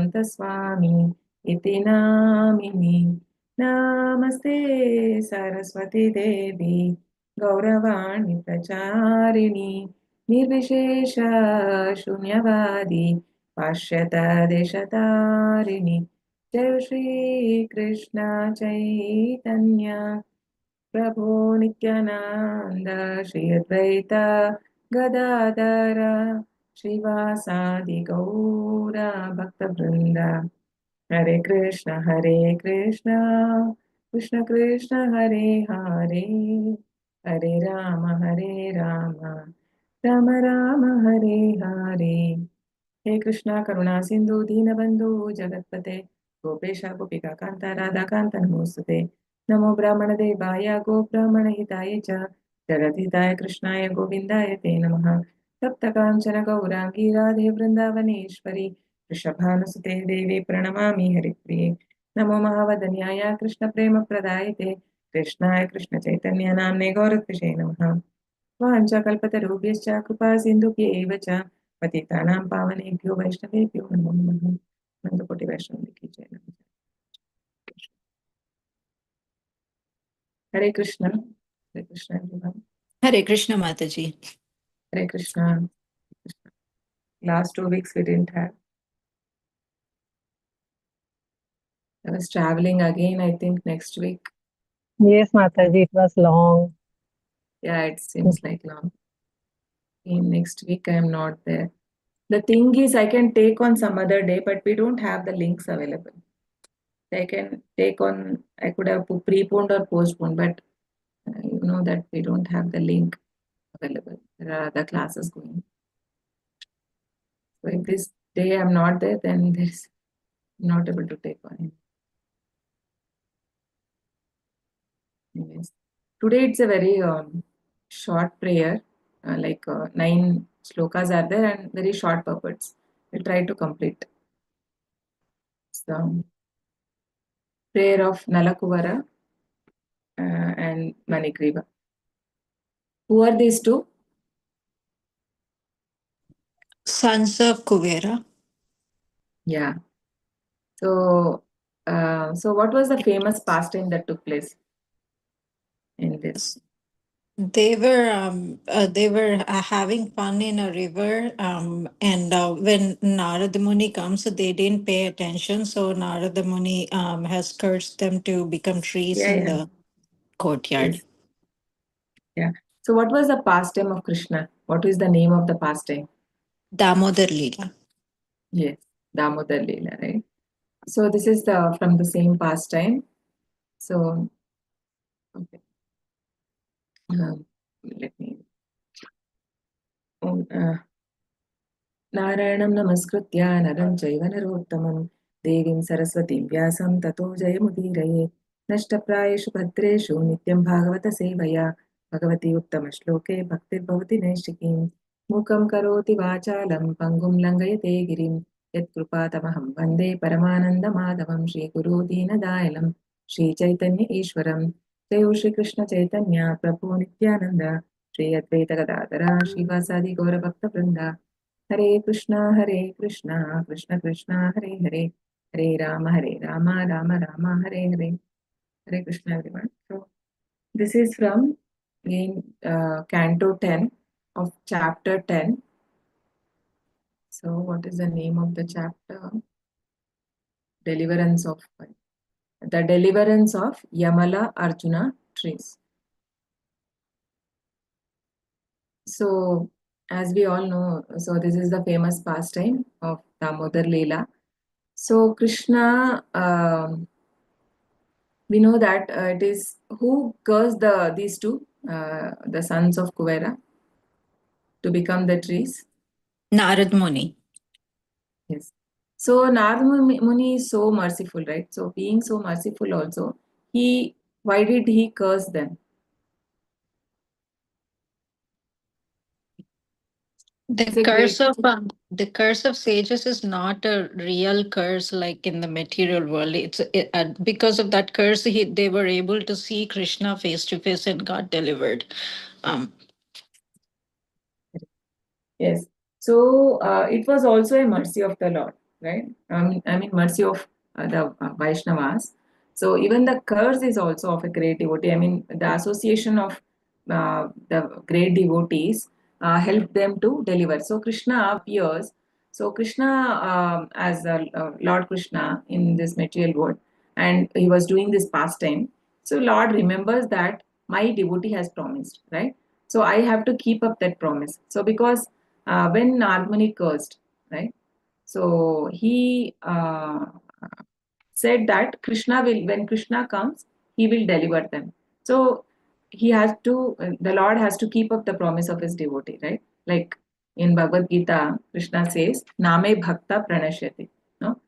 Vedanta Swami iti namini. Namaste Saraswati Devi Gauravani Pracharini Nirvishesha Shunyavadi Pashyata Deshatarini. Jai Shri Krishna Chaitanya Prabhu Nityananda Shri Advaita Gadadara Shivasadi Gaura Bhakta Vrinda. Hare Krishna, Krishna Krishna, Hare Hare, Hare Rama, Rama Rama, Hare Hare. Hey Krishna, Karuna Sindhu, Deenabandhu, Jagatpate, Gopesha, Gopika Kanta, Radha Kanta, Namostate. Namo Brahmana Devaya, Go Brahmana Hitaye Cha, Jagatitaya Krishnaya, Govindaya Te Namaha. Tapta Kanchana Gaurangi Radhe Vrindavaneshwari, Rishabhanusute Devi Pranamami Haripriye. Namo Mahavadanyaya Krishna Prema Pradayate, Krishnaya Krishna Chaitanya Namne Gauratvishe Namaha. वाञ्छाकल्पतरुभ्यश्च कृपा सिन्धुभ्येव च पतितानां पावनेभ्यो वैष्णवेभ्यो नमो नमः. नंदकोटि वैष्णव की जय. हरे Krishna everyone. Hare Krishna Mataji. Hare Krishna. Last 2 weeks we didn't have. I was traveling again, I think next week. Yes, Mataji, it was long. Yeah, it seems like long. In next week I am not there. The thing is, I can take on some other day, but we don't have the links available. I can take on, I could have preponed or postponed, but you know that we don't have the link available. There are other classes going. So if this day I'm not there, then there's not able to take on it. Anyways, today it's a very short prayer, 9 shlokas are there and very short purports. We'll try to complete. So, prayer of Nalakuvara and Manigriva. Who are these two? Sons of Kuvera. Yeah. So, what was the famous pastime that took place in this? They were having fun in a river, and when Narada Muni comes, they didn't pay attention. So Narada Muni has cursed them to become trees in the courtyard. Yes. Yeah. So what was the pastime of Krishna? What is the name of the pastime? Damodar Leela. Yes, Damodar Leela, right? So this is from the same pastime. So, okay. Let me. Narayanam namaskritya naram chaiva narottamam devim saraswatim vyasam tato jayamudiraye nashtaprayeshu bhadreshu nityam bhagavata sevaya bhagavati uttama shloke bhaktir bhavati naishtikim mukam karoti vachalam pangum langayate girim yat krupatamaham vande paramananda madhavam shri guru deenadayalam shri chaitanya ishwaram jai Shri Krishna Chaitanya Prabhu Nityananda Shri Advaita Gadadhara Shivasadi Gaura Bhakta Vrinda Hare Krishna, Krishna Krishna, Hare Hare, Hare Rama, Rama Rama, Hare Hare. Hare Krishna, everyone. So, this is from again Canto 10 of Chapter 10. So, what is the name of the chapter? The Deliverance of Yamala Arjuna trees. So, as we all know, so this is the famous pastime of Damodar Leela. So Krishna, we know that it is who cursed these two, the sons of Kuvera, to become the trees? Narad Muni. Yes. So Narad Muni is so merciful, right? So being so merciful also, why did he curse them? The curse of sages is not a real curse like in the material world. Because of that curse, they were able to see Krishna face to face and got delivered. Yes. So it was also a mercy of the Lord. right? I mean mercy of the Vaishnavas. So even the curse is also of a great devotee. I mean, the association of the great devotees help them to deliver. So Krishna appears. So Krishna, as Lord Krishna in this material world, and he was doing this pastime. So Lord remembers that my devotee has promised, right? So I have to keep up that promise. So because when Narmani cursed, right? So he said that Krishna will, when Krishna comes, he will deliver them. So he has to, the Lord has to keep up the promise of his devotee, right? Like in Bhagavad Gita, Krishna says, Name Bhakta Pranashyati. No?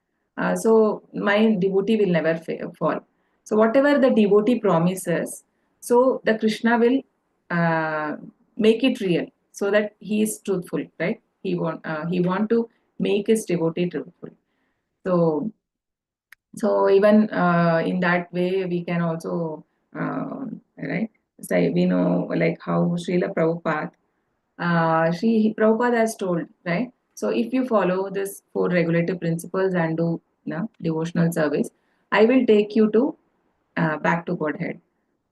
So my devotee will never fall. So whatever the devotee promises, so the Krishna will uh, make it real so that he is truthful, right? He want to make his devotee truthful. So even in that way we can also right say we know like how Srila Prabhupada Prabhupada has told, right? So if you follow this four regulative principles and do devotional service, I will take you to back to Godhead.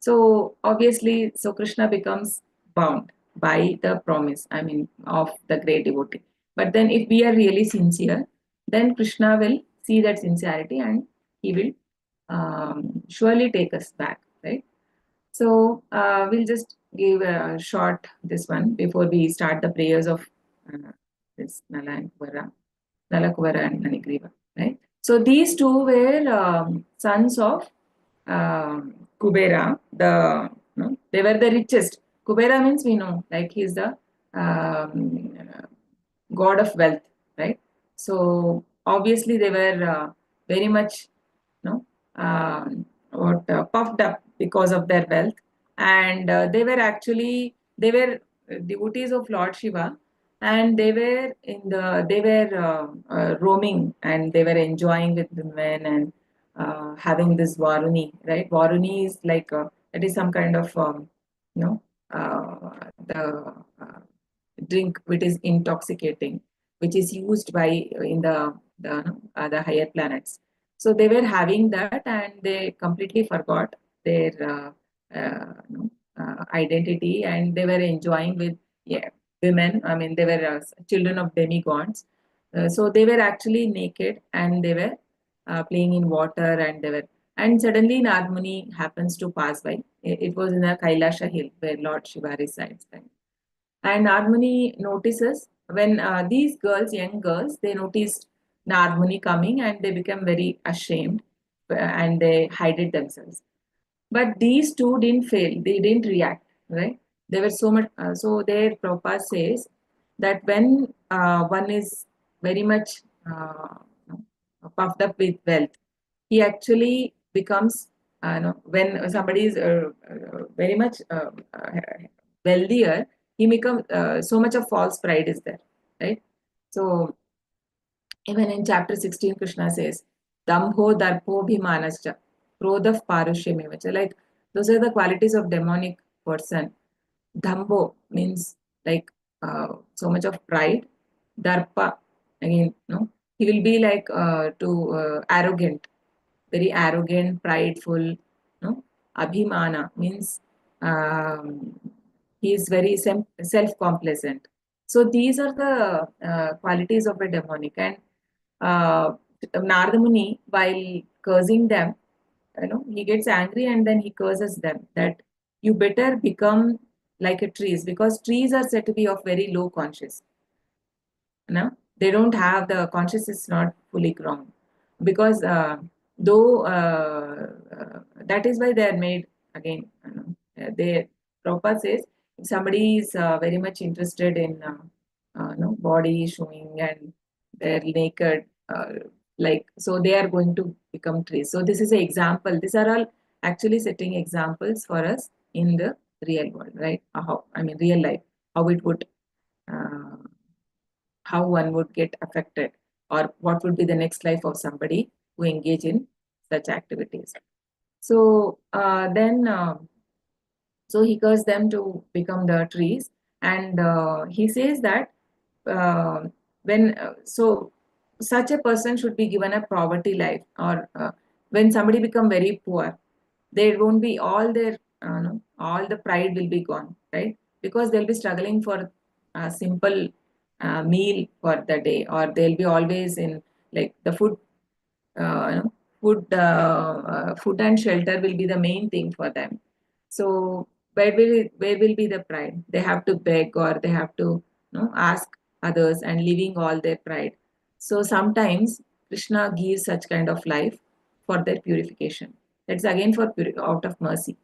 So obviously, so Krishna becomes bound by the promise, I mean, of the great devotee. But then if we are really sincere, then Krishna will see that sincerity and he will surely take us back, right? So we'll just give a short this one before we start the prayers of this Nalakuvara and Manigriva, right? So these two were sons of Kubera. They were the richest. Kubera means we know, like he's the um, god of wealth, right? So obviously they were very much, puffed up because of their wealth, and they were devotees of Lord Shiva, and they were roaming, and they were enjoying with the men and having this varuni, right? Varuni is like it is some kind of you know the drink which is intoxicating, which is used by in the higher planets. So they were having that, and they completely forgot their identity, and they were enjoying with women. I mean, they were children of demigods. So they were actually naked, and they were playing in water, and they were. And suddenly Nagmuni happens to pass by. It was in a Kailasha hill where Lord Shiva resides. Right? And Nagmuni notices when these girls, young girls, they noticed Nagmuni coming, and they become very ashamed, and they hide it themselves. But these two didn't fail, they didn't react, right? They were so much, so their Prabhupada says that when one is very much puffed up with wealth, he actually becomes, when somebody is very much wealthier, he becomes so much of false pride is there, right? So even in chapter 16, Krishna says, Dambho Darpo Bhimanascha, Krodaf Parushyamivacha. Like those are the qualities of demonic person. Dhambo means like so much of pride. Darpa, again, no, he will be like arrogant, very arrogant, prideful. No, Abhimana means um, he is very self-complacent. So these are the qualities of a demonic. And Narada Muni, while cursing them, he gets angry and then he curses them that you better become like a trees, because trees are said to be of very low conscious. They don't have the conscious is not fully grown, because though that is why they are made again. They Prabhupada says if somebody is very much interested in body showing and they're naked, like so they are going to become trees. So this is an example. These are all actually setting examples for us in the real world, right? How, I mean, real life, how it would uh, how one would get affected, or what would be the next life of somebody who engage in such activities. So then so he cursed them to become the trees, and he says that uh, when so such a person should be given a poverty life, or when somebody become very poor, there won't be all their all the pride will be gone, right? Because they'll be struggling for a simple meal for the day, or they'll be always in like the food, food and shelter will be the main thing for them. So where will be the pride? They have to beg, or they have to ask others and leaving all their pride. So sometimes Krishna gives such kind of life for their purification. That's again for out of mercy.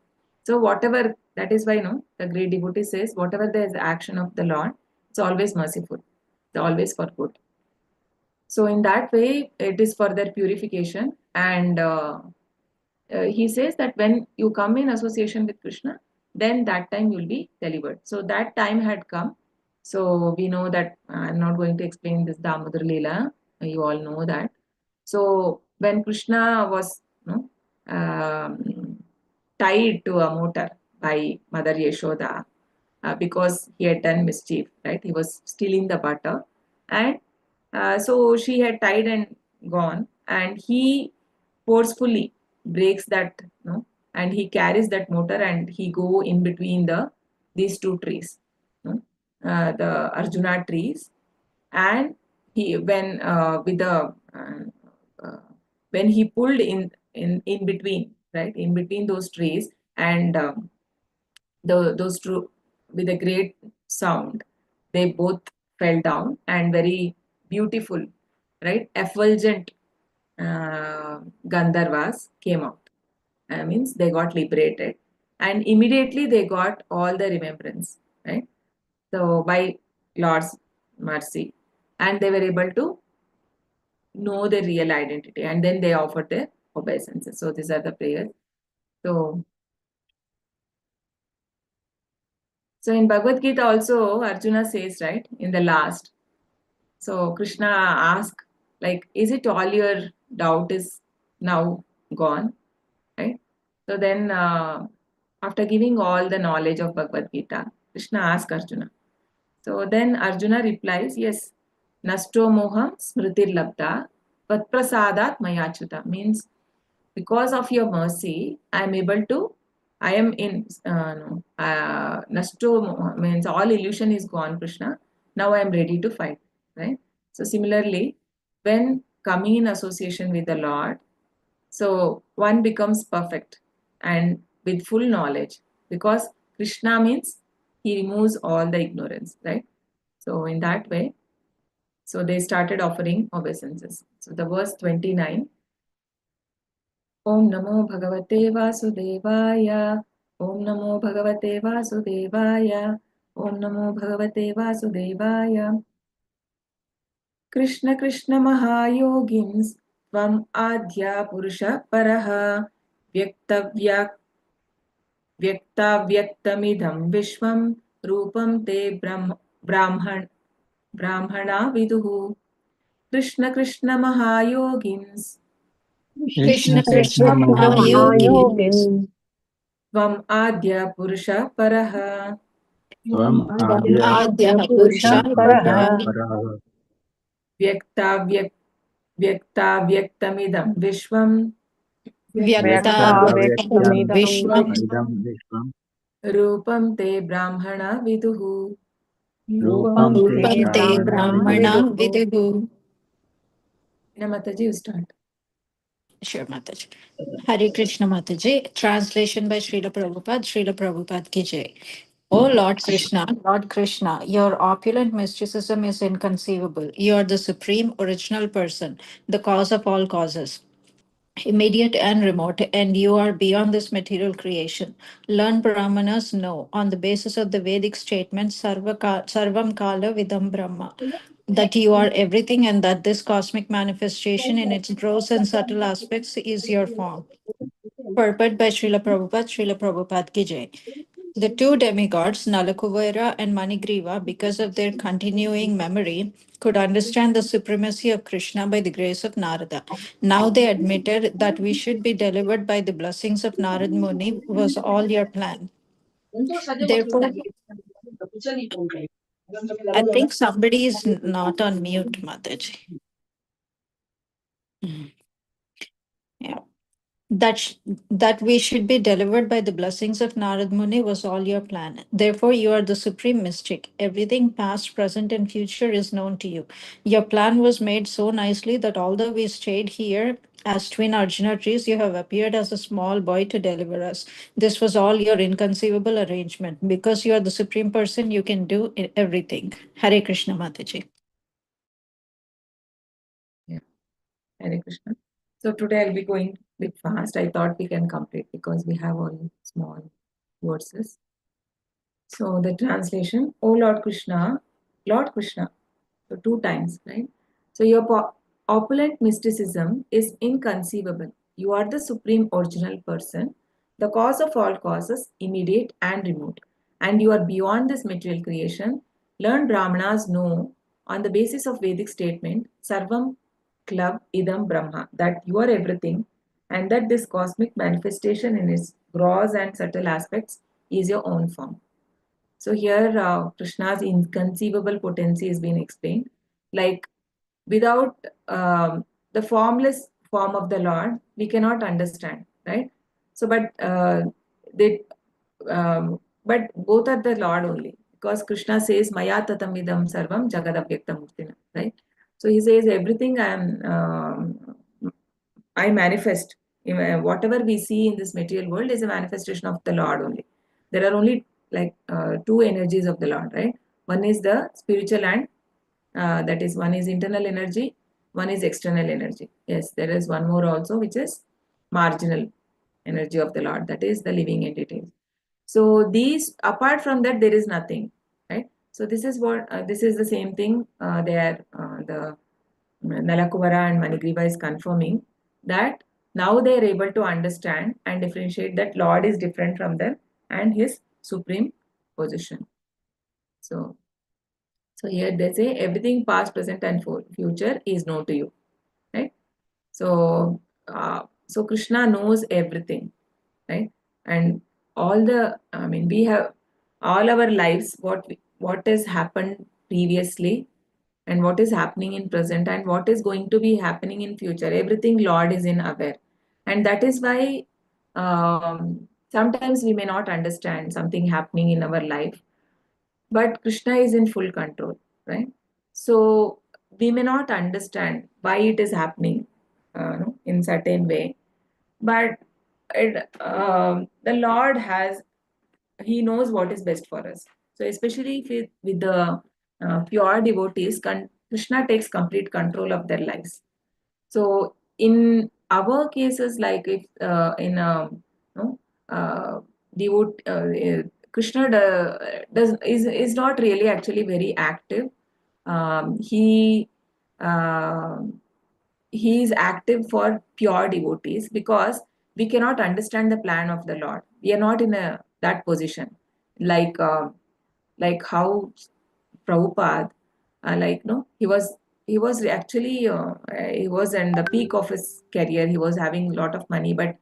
So whatever, that is why the great devotee says, whatever there is action of the Lord, it's always merciful. It's always for good. So in that way, it is for their purification. And he says that when you come in association with Krishna, then that time you'll be delivered. So that time had come. So we know that I'm not going to explain this Damodar Leela. You all know that. So when Krishna was tied to a motor by Mother Yashoda, because he had done mischief, right? He was stealing the butter, and so she had tied and gone, and he forcefully breaks that, and he carries that motor, and he go in between these two trees, the Arjuna trees, and he with the uh, when he pulled in between, right, in between those trees, and those two, with a great sound, they both fell down, and very beautiful, right, effulgent Gandharvas came out. Means they got liberated, and immediately they got all the remembrance, right? So by Lord's mercy, and they were able to know their real identity, and then they offered their obeisances. So these are the prayers. So in Bhagavad Gita also, Arjuna says, right, in the last, so Krishna asked, like, is it all your doubt is now gone, right? So then, after giving all the knowledge of Bhagavad Gita, Krishna asked Arjuna. So then Arjuna replies, yes, Nasto Moham Smritir Labda Vatprasadat Mayachyuta, means because of your mercy, I am able to, I am in, no, Nasto means all illusion is gone, Krishna. Now I am ready to fight, right? So similarly, when coming in association with the Lord, so one becomes perfect and with full knowledge, because Krishna means he removes all the ignorance, right? So in that way, so they started offering obeisances. So the verse 29, Om Namo Bhagavate Vasudevaya, Om Namo Bhagavate Vasudevaya, Om Namo Bhagavate Vasudevaya. Krishna Krishna Mahayogins Tvam Adya Purusha Paraha Vyaktavyak Vyaktamidham Vishwam Rupam Te Brahmana Viduhu. Krishna Krishna Mahayogins Krishna Krishna Krishna Krishna Mahayogin, Mahayogin, Tvam Adya Purusha Paraha Tvam Tvam Adya Adya Purusha Purusha Paraha Purusha Paraha, Paraha, Vyaktamidam Vishwam Vyakta Vyakta Vyaktamidam Vyaktavyaktam Vyaktamidam Vishwam, Idam Vishwam, Rupam Te Brahmana Viduhu. Rupam Rupam Te Te Rupam Te Brahmana Brahmana Viduhu. Brahmana Viduhu. Viduhu. Mataji, you start. Sure, Mataji. Hare Krishna Mataji. Translation by Srila Prabhupada. Srila Prabhupada ki jai. O Lord Krishna, your opulent mysticism is inconceivable. You are the supreme original person, the cause of all causes, immediate and remote, and you are beyond this material creation. Learned Brahmanas know, on the basis of the Vedic statement, Sarvam Kala Vidam Brahma, that you are everything and that this cosmic manifestation in its gross and subtle aspects is your form. Purport by Srila Prabhupada ki jai. The two demigods, Nalakuvara and Manigriva, because of their continuing memory, could understand the supremacy of Krishna by the grace of Narada. Now they admitted that we should be delivered by the blessings of Narad Muni was all your plan. Therefore, I think somebody is not on mute, Mataji. Yeah. That we should be delivered by the blessings of Narad Muni was all your plan. Therefore, you are the supreme mystic. Everything past, present, and future is known to you. Your plan was made so nicely that although we stayed here as twin Arjuna trees, you have appeared as a small boy to deliver us. This was all your inconceivable arrangement. Because you are the supreme person, you can do everything. Hare Krishna, Mataji. Yeah. Hare Krishna. So today I'll be going a bit fast. I thought we can complete because we have all small verses. So the translation, O Lord Krishna, so 2 times, right? So your opulent mysticism is inconceivable. You are the supreme original person, the cause of all causes, immediate and remote. And you are beyond this material creation. Learned Brahmanas know on the basis of Vedic statement, Sarvam Klav Idam Brahma, that you are everything, and that this cosmic manifestation in its gross and subtle aspects is your own form. So here Krishna's inconceivable potency is being explained. Like without the formless form of the Lord, we cannot understand, right? So, they, but both are the Lord only, because Krishna says, "Maya tatamidam sarvam jagadavyaktam murtina," right? So he says, everything I manifest. Whatever we see in this material world is a manifestation of the Lord only. There are only like two energies of the Lord, right? One is the spiritual, and that is, one is internal energy, one is external energy. Yes, there is one more also, which is marginal energy of the Lord, that is the living entities. So these, apart from that, there is nothing, right? So this is what this is the same thing. There, the Nalakuvara and Manigriva is confirming that now they are able to understand and differentiate that Lord is different from them and his supreme position. So, so here they say everything past, present, and future is known to you, right? So, so Krishna knows everything, right? And all the, I mean, we have all our lives, what has happened previously, and what is happening in present, and what is going to be happening in future. Everything Lord is in aware, and that is why sometimes we may not understand something happening in our life, but Krishna is in full control, right? So we may not understand why it is happening in certain way, but the Lord has, he knows what is best for us. So especially with the pure devotees, Krishna takes complete control of their lives. So in our cases, like if in no, uh, Krishna does is not really actually very active. Um, he uh, he is active for pure devotees because we cannot understand the plan of the Lord. We are not in that position, like how Prabhupada, like no, he was actually he was in the peak of his career. He was having a lot of money, but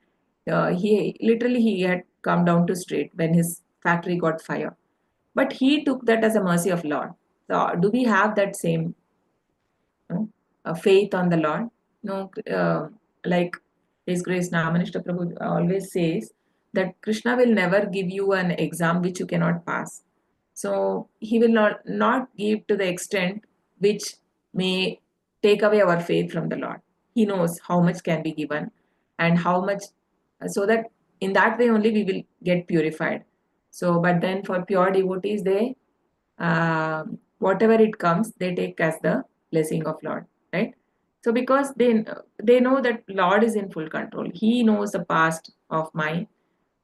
he had come down to street when his factory got fire. But he took that as a mercy of Lord. So do we have that same faith on the Lord? No, like His Grace Namanishta Prabhu always says that Krishna will never give you an exam which you cannot pass. So he will not give to the extent which may take away our faith from the Lord. He knows how much can be given and how much, so that in that way only we will get purified. So, but then for pure devotees, they whatever it comes, they take as the blessing of Lord, right? So because they know that Lord is in full control. He knows the past of mine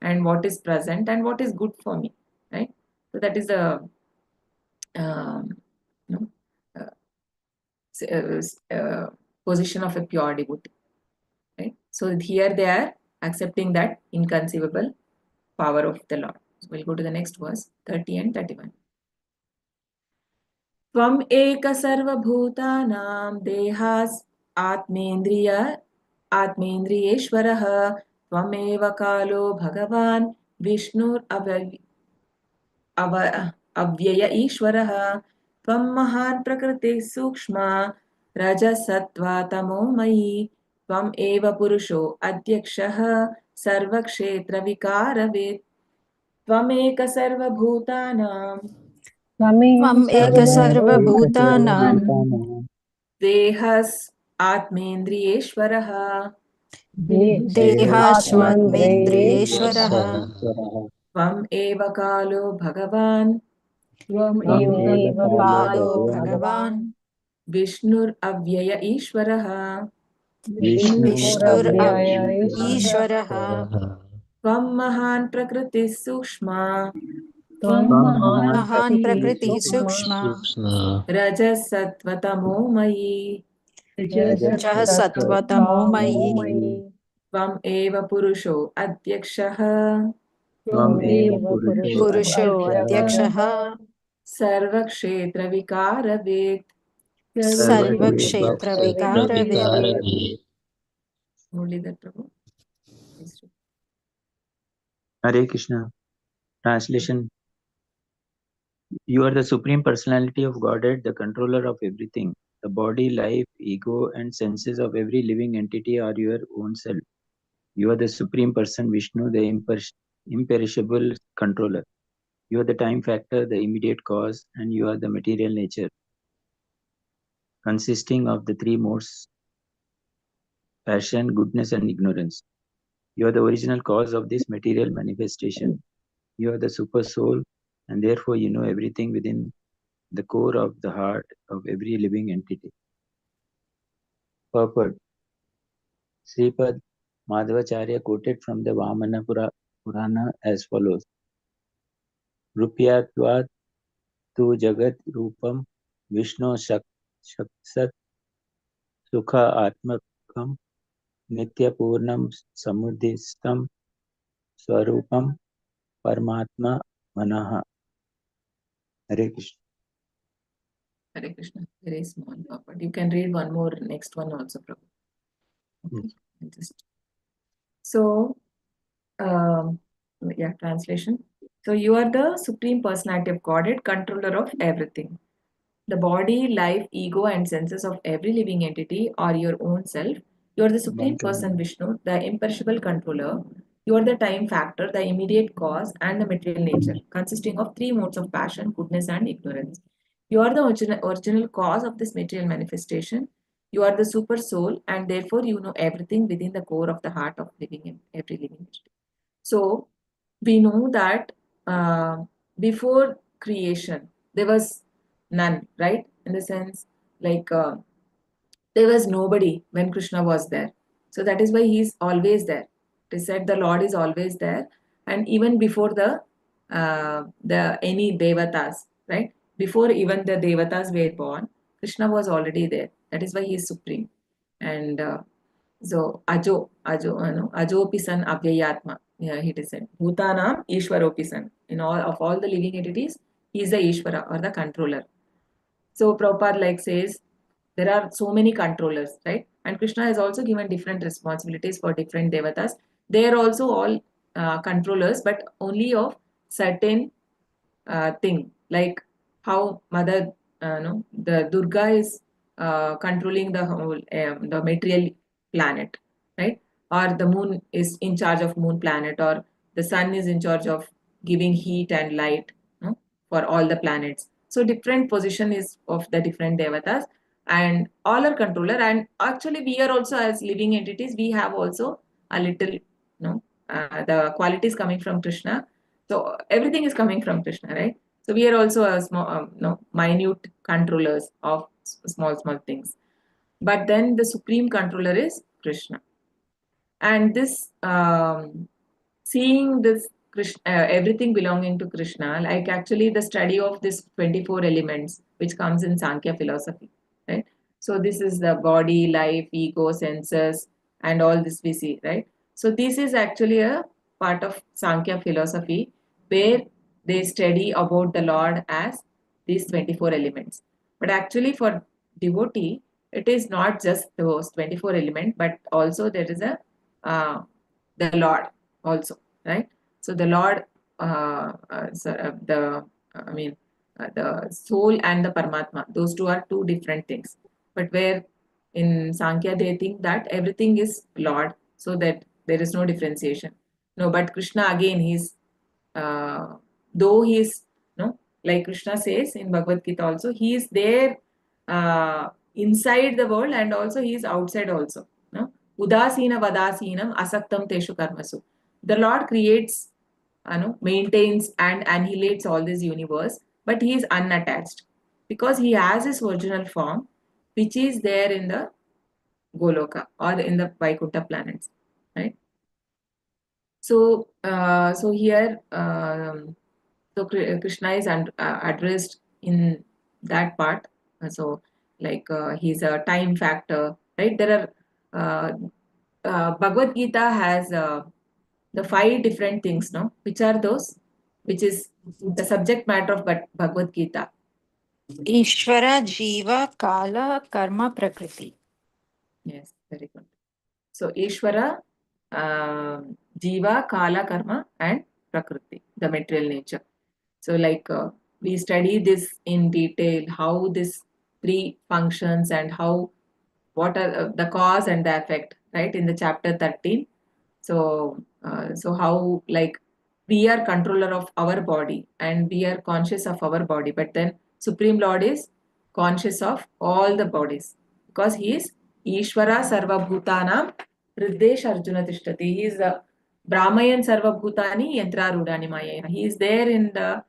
and what is present and what is good for me, right? So that is the um, you know, uh, position of a pure devotee, right? So here they are accepting that inconceivable power of the Lord. So we'll go to the next verse, 30 and 31. त्वम् एक सर्वभूतानां देहास् आत्मेन्द्रियेश्वरः त्वमेव कालो भगवान् अव्यय ईश्वरः त्वं महान् प्रकृतिः सूक्ष्मा रजसत्त्वा तमोमयी त्वम् एव पुरुषो अध्यक्षः सर्वक्षेत्रविकारवेत् त्वमेक सर्वभूतानां Tvam eka sarvabhutanam Ekasarvabhutanam देहस् आत्मेन्द्रियेश्वरः dehasvatmendriyeshwaraha Dehasvatmendriyeshwaraha त्वम् एव कालो भगवान् Tvameva kalo Kalo bhagavan विष्णुरव्यय ईश्वरः Vishnur Vishnuravya Ishwaraha त्वं महान् प्रकृतिः सूक्ष्मा Tvam Mahan Mahan Prakriti Prakriti Sukshma Sukshma रजसत्त्वतमोमयि Rajah Rajat Sattva Sattva Tamomayi Momayi त्वम् एव पुरुषो अध्यक्षः Tvameva Purusho Purusho Adhyakshah Adhyakshaha सर्वक्षेत्रविकारवेत् Sarvakshetra Sarvakshetra Vikaravid. Vikaravid. Muralidhar Prabhu Hare Krishna. Translation. You are the Supreme Personality of Godhead, the controller of everything. The body, life, ego, and senses of every living entity are your own self. You are the Supreme Person Vishnu, the imperishable controller. You are the time factor, the immediate cause, and you are the material nature, consisting of the three modes: passion, goodness, and ignorance. You are the original cause of this material manifestation. You are the super soul, and therefore you know everything within the core of the heart of every living entity. Purport. Sripad Madhvacharya quoted from the Vamana Purana as follows: Rupyatvat tu jagat rupam Vishnu shaksat sukha atmakam nitya purnam samudhistam swarupam paramatma manaha. Hare Krishna. Hare Krishna. Very small but you can read one more next one also Prabhu. Okay. So yeah, translation. So you are the Supreme Personality of Godhead, controller of everything. The body, life, ego, and senses of every living entity are your own self. You are the Supreme Person Vishnu, the imperishable controller. You are the time factor, the immediate cause, and the material nature, consisting of three modes of passion, goodness, and ignorance. You are the original cause of this material manifestation. You are the super soul, and therefore you know everything within the core of the heart of every living entity. So we know that before creation there was none, right? In the sense, like there was nobody when Krishna was there. So that is why he is always there. It is said the Lord is always there, and even before the any devatas, right? Before even the devatas were born, Krishna was already there. That is why he is supreme. And so ajopi san avyayatma. Yeah, he is said. Bhutanam Ishwaropi san. In all the living entities, he is the Ishvara or the controller. So Prabhupada like says there are so many controllers, right? And Krishna has also given different responsibilities for different devatas. They are also all controllers, but only of certain thing, like how Mother, no, the Durga is controlling the whole the material planet, right? Or the moon is in charge of moon planet, or the sun is in charge of giving heat and light, no, for all the planets. So different position is of the different devatas, and all are controller. And actually, we are also as living entities. We have also a little, no, the qualities coming from Krishna. So everything is coming from Krishna, right? So we are also a small, no, minute controllers of small things. But then the supreme controller is Krishna. And this seeing this Krishna, everything belonging to Krishna, like actually the study of this 24 elements, which comes in Sankhya philosophy, right? So this is the body, life, ego, senses, and all this we see, right? So this is actually a part of Sankhya philosophy where they study about the Lord as these 24 elements. But actually for devotee, it is not just those 24 elements, but also there is a the Lord also, right? So the Lord, the soul and the Paramatma, those two are two different things. But where In Sankhya, they think that everything is Lord, so that there is no differentiation. No, but Krishna again, he's though he is, no, like Krishna says in Bhagavad Gita also, he is there inside the world and also he is outside also. No, udasina vadasinam asaktam teshu karmasu. The Lord creates, maintains and annihilates all this universe, but he is unattached because he has his original form, which is there in the Goloka or in the Vaikuntha planets, right? So, here, Krishna is addressed in that part. So, like he's a time factor, right? There are Bhagavad Gita has the 5 different things, no? Which are those? Which is the subject matter of Bhagavad Gita. Ishvara, Jiva, Kala, Karma, Prakriti. Yes, very good. So, Ishvara, Jiva, Kala, Karma, and Prakriti, the material nature. So, like we study this in detail, how this 3 functions and how, what are the cause and the effect, right? In the chapter 13. So, so how, like, we are controller of our body and we are conscious of our body, but then Supreme Lord is conscious of all the bodies because he is Ishvara Sarva Bhutanam Hridesh Arjuna Tishtati. He is the Brahmayan Sarva Bhutani Yantra Rudani Maya. He is there in the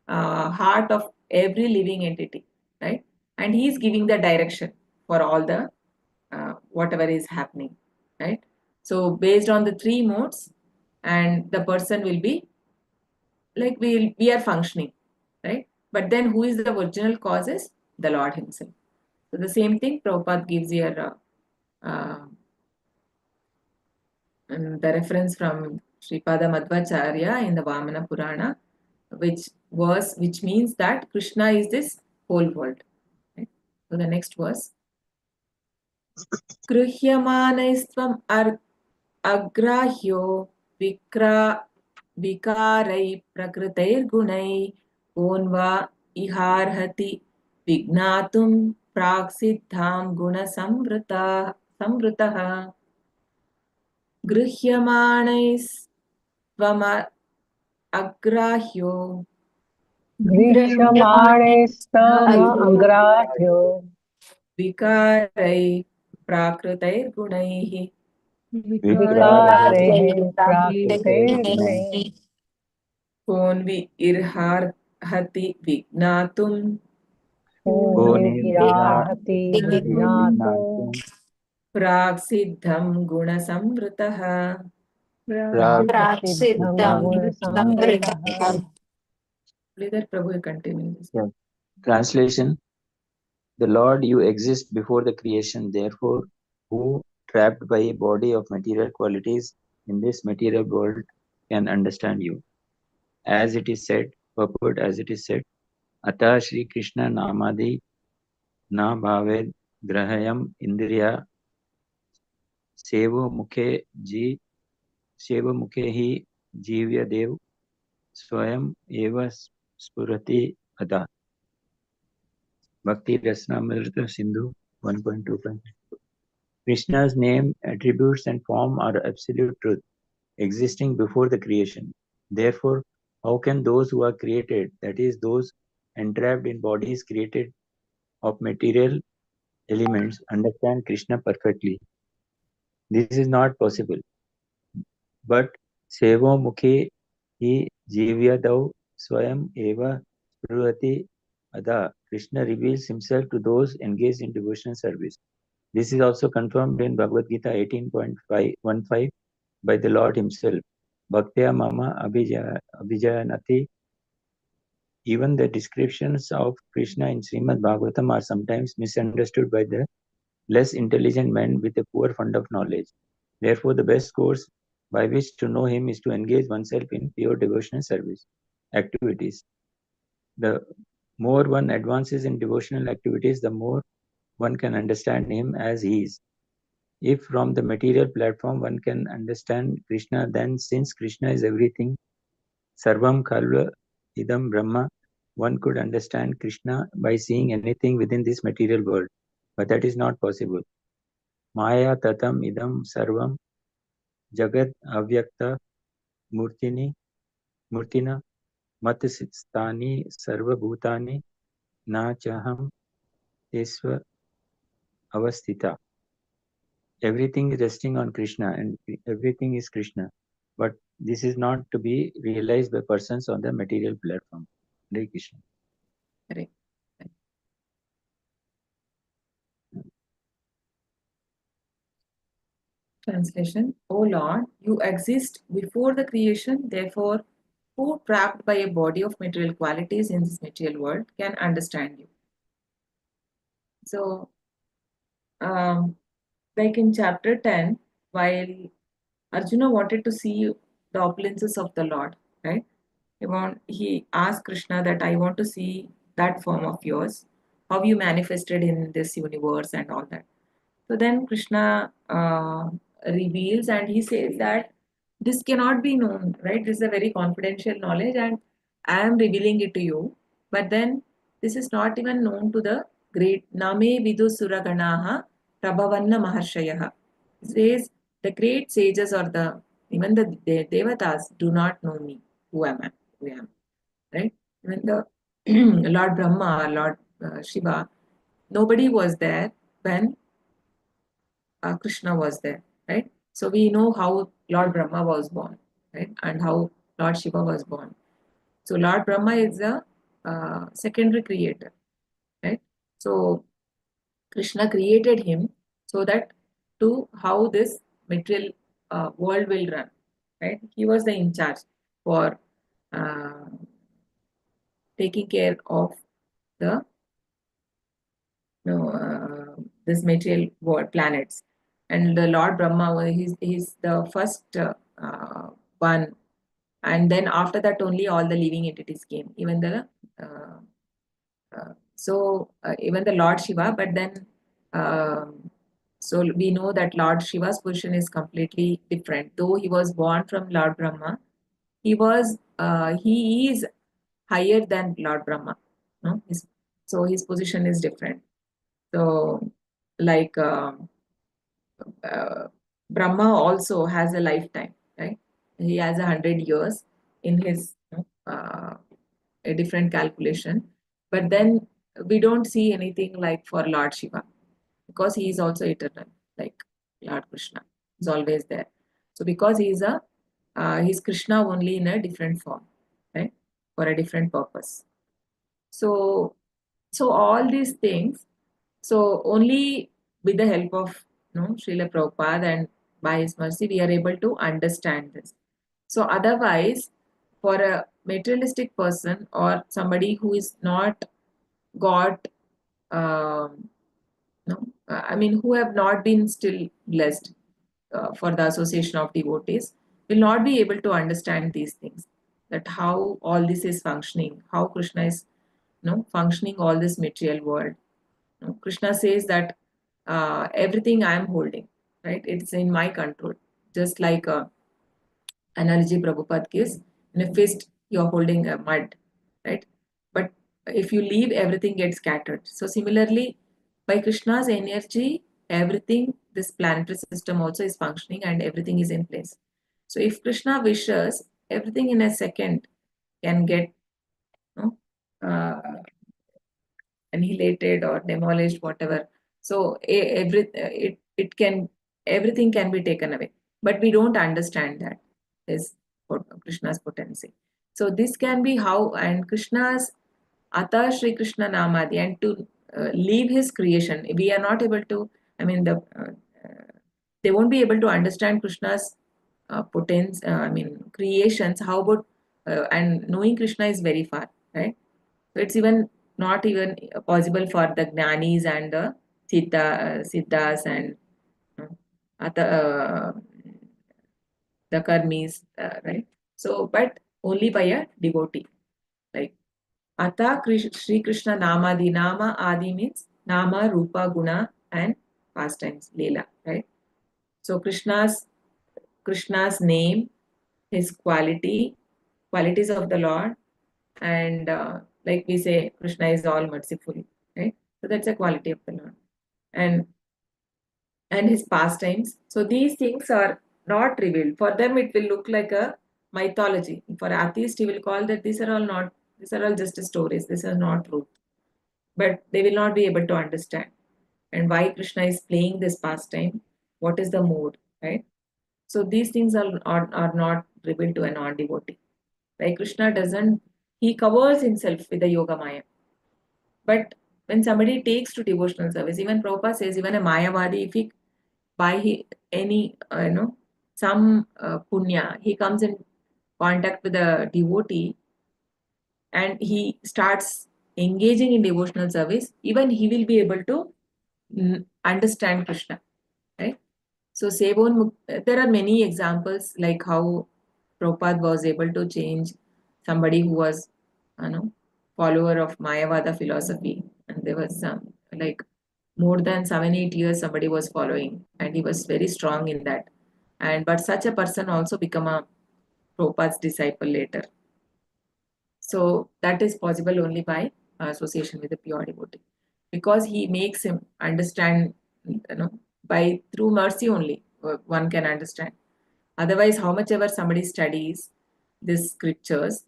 heart of every living entity, right? And he is giving the direction for all the whatever is happening, right? So based on the 3 modes, and the person will be like we are functioning, right? But then who is the original cause is the Lord himself. So the same thing Prabhupada gives here the reference from Sripada Madhvacharya in the Vamana Purana, which means that Krishna is this whole world. Right? So the next verse. Gryhyamanaistvam agrahyo vikarai prakritairgunai onva iharhati vignatum praksiddham guna samvritaha gryhyamanaistvam agrahyo Grishamanestama agrahyo vikarai prakritairgunai vikarehe prakritegunai Konvi irharhati vignatum virahati vignatum praksiddham gunasamvritaha. praksiddham gunasamvritaha. Leader Prabhu continues. Yeah. Translation. The Lord, you exist before the creation, therefore, who, trapped by a body of material qualities in this material world, can understand you. As it is said, purport as it is said, Ata Shri Krishna Namadi Na Bhaved Grahayam Indriya Sevo Mukhe Hi Jivya Dev Swayam Eva Spurati Ada. Bhakti Rasamrita Sindhu 1.25. Krishna's name, attributes and form are absolute truth, existing before the creation. Therefore, how can those who are created, that is, those entrapped in bodies created of material elements, understand Krishna perfectly? This is not possible. But Sevo Mukhe Hi Jivyadav Swayam Eva Sprurati Ada. Krishna reveals himself to those engaged in devotional service. This is also confirmed in Bhagavad Gita 18.15 by the Lord himself. Bhaktya Mama Abhijayanati. Even the descriptions of Krishna in Srimad Bhagavatam are sometimes misunderstood by the less intelligent men with a poor fund of knowledge. Therefore, the best course by which to know him is to engage oneself in pure devotional service activities. The more one advances in devotional activities, the more one can understand him as he is. If from the material platform one can understand Krishna, then since Krishna is everything, Sarvam Khalva Idam Brahma, one could understand Krishna by seeing anything within this material world. But that is not possible. Maya tatam idam sarvam jagat avyakta murtina matasthani sarva bhutani na chaham tesva avastita. Everything is resting on Krishna and everything is Krishna. But this is not to be realized by persons on the material platform. Hare Krishna. Correct. Translation. O Lord, you exist before the creation, therefore, who trapped by a body of material qualities in this material world can understand you? So, like in chapter 10, while Arjuna wanted to see the opulences of the Lord, right? He asked Krishna that I want to see that form of yours, how you manifested in this universe and all that. So then Krishna reveals and he says that this cannot be known, right? This is a very confidential knowledge and I am revealing it to you. But then this is not even known to the great Name Vidu Suraganaha Prabhavanna Maharshayaha. It says the great sages or even the Devatas do not know me. Who am I? Who am I? Right? Even the Lord Brahma, Lord Shiva, nobody was there when Krishna was there, right? So we know how Lord Brahma was born, right? And how Lord Shiva was born. So Lord Brahma is a secondary creator, right? So Krishna created him so that to how this material world will run, right? He was the in charge for uh, taking care of the this material world planets. And the Lord Brahma, he's the first one, and then after that only all the living entities came, even the even the Lord Shiva. But then so we know that Lord Shiva's position is completely different. Though he was born from Lord Brahma, he is higher than Lord Brahma. No? So his position is different. So like Brahma also has a lifetime, right? He has 100 years in his a different calculation. But then we don't see anything like for Lord Shiva because he is also eternal, like Lord Krishna is always there. So because he's Krishna only in a different form, right? For a different purpose. So all these things. So only with the help of Srila Prabhupada and by his mercy, we are able to understand this. So otherwise, for a materialistic person or somebody who is not got, who have not been still blessed for the association of devotees, will not be able to understand these things. That how all this is functioning, how Krishna is, functioning all this material world. Krishna says that everything I am holding, right? It's in my control. Just like analogy Prabhupada gives, in a fist you're holding a mud, right? But if you leave, everything gets scattered. So similarly, by Krishna's energy, everything, this planetary system also is functioning and everything is in place. So if Krishna wishes, everything in a second can get annihilated or demolished, whatever. So everything can be taken away, but we don't understand that is Krishna's potency. So this can be how, and Krishna's Ata Shri Krishna Namadi, and to leave his creation, we are not able to. I mean, they won't be able to understand Krishna's potence. Creations. How about and knowing Krishna is very far, right? So it's even not even possible for the Gnanis and the Siddhas and uh, the Karmis, right? So, but only by a devotee. Like Ata Sri Krishna Namadi. Nama Adi means Nama, Rupa, Guna, and pastimes, Leela, right? So Krishna's name, his qualities of the Lord, and like we say, Krishna is all merciful, right? So that's a quality of the Lord. And and his pastimes. So these things are not revealed. For them, it will look like a mythology. For atheist, he will call that these are all just stories. These are not truth. But they will not be able to understand. And why Krishna is playing this pastime, what is the mood, right? So these things are not revealed to a non-devotee. Like Krishna doesn't, he covers himself with the yoga maya. But when somebody takes to devotional service, even Prabhupada says, even a Mayavadi, if he by any some punya, he comes in contact with a devotee and he starts engaging in devotional service, even he will be able to understand Krishna, right? So there are many examples like how Prabhupada was able to change somebody who was, follower of Mayavada philosophy, and there was some like more than 7-8 years somebody was following, and he was very strong in that. And but such a person also become a Prabhupada's disciple later. So that is possible only by association with a pure devotee, because he makes him understand, by through mercy only one can understand. Otherwise, how much ever somebody studies these scriptures,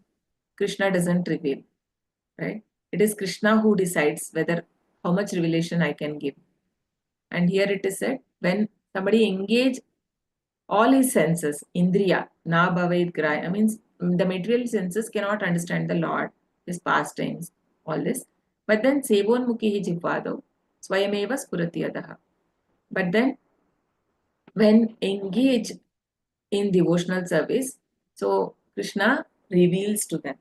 Krishna doesn't reveal, right? It is Krishna who decides whether how much revelation I can give. And here it is said, when somebody engage all his senses, indriya, na bhavet graya, means the material senses cannot understand the Lord, his pastimes, all this. But then sevonmukhi jivvado, swayameva spurati adaha. But then when engage in devotional service, so Krishna reveals to them.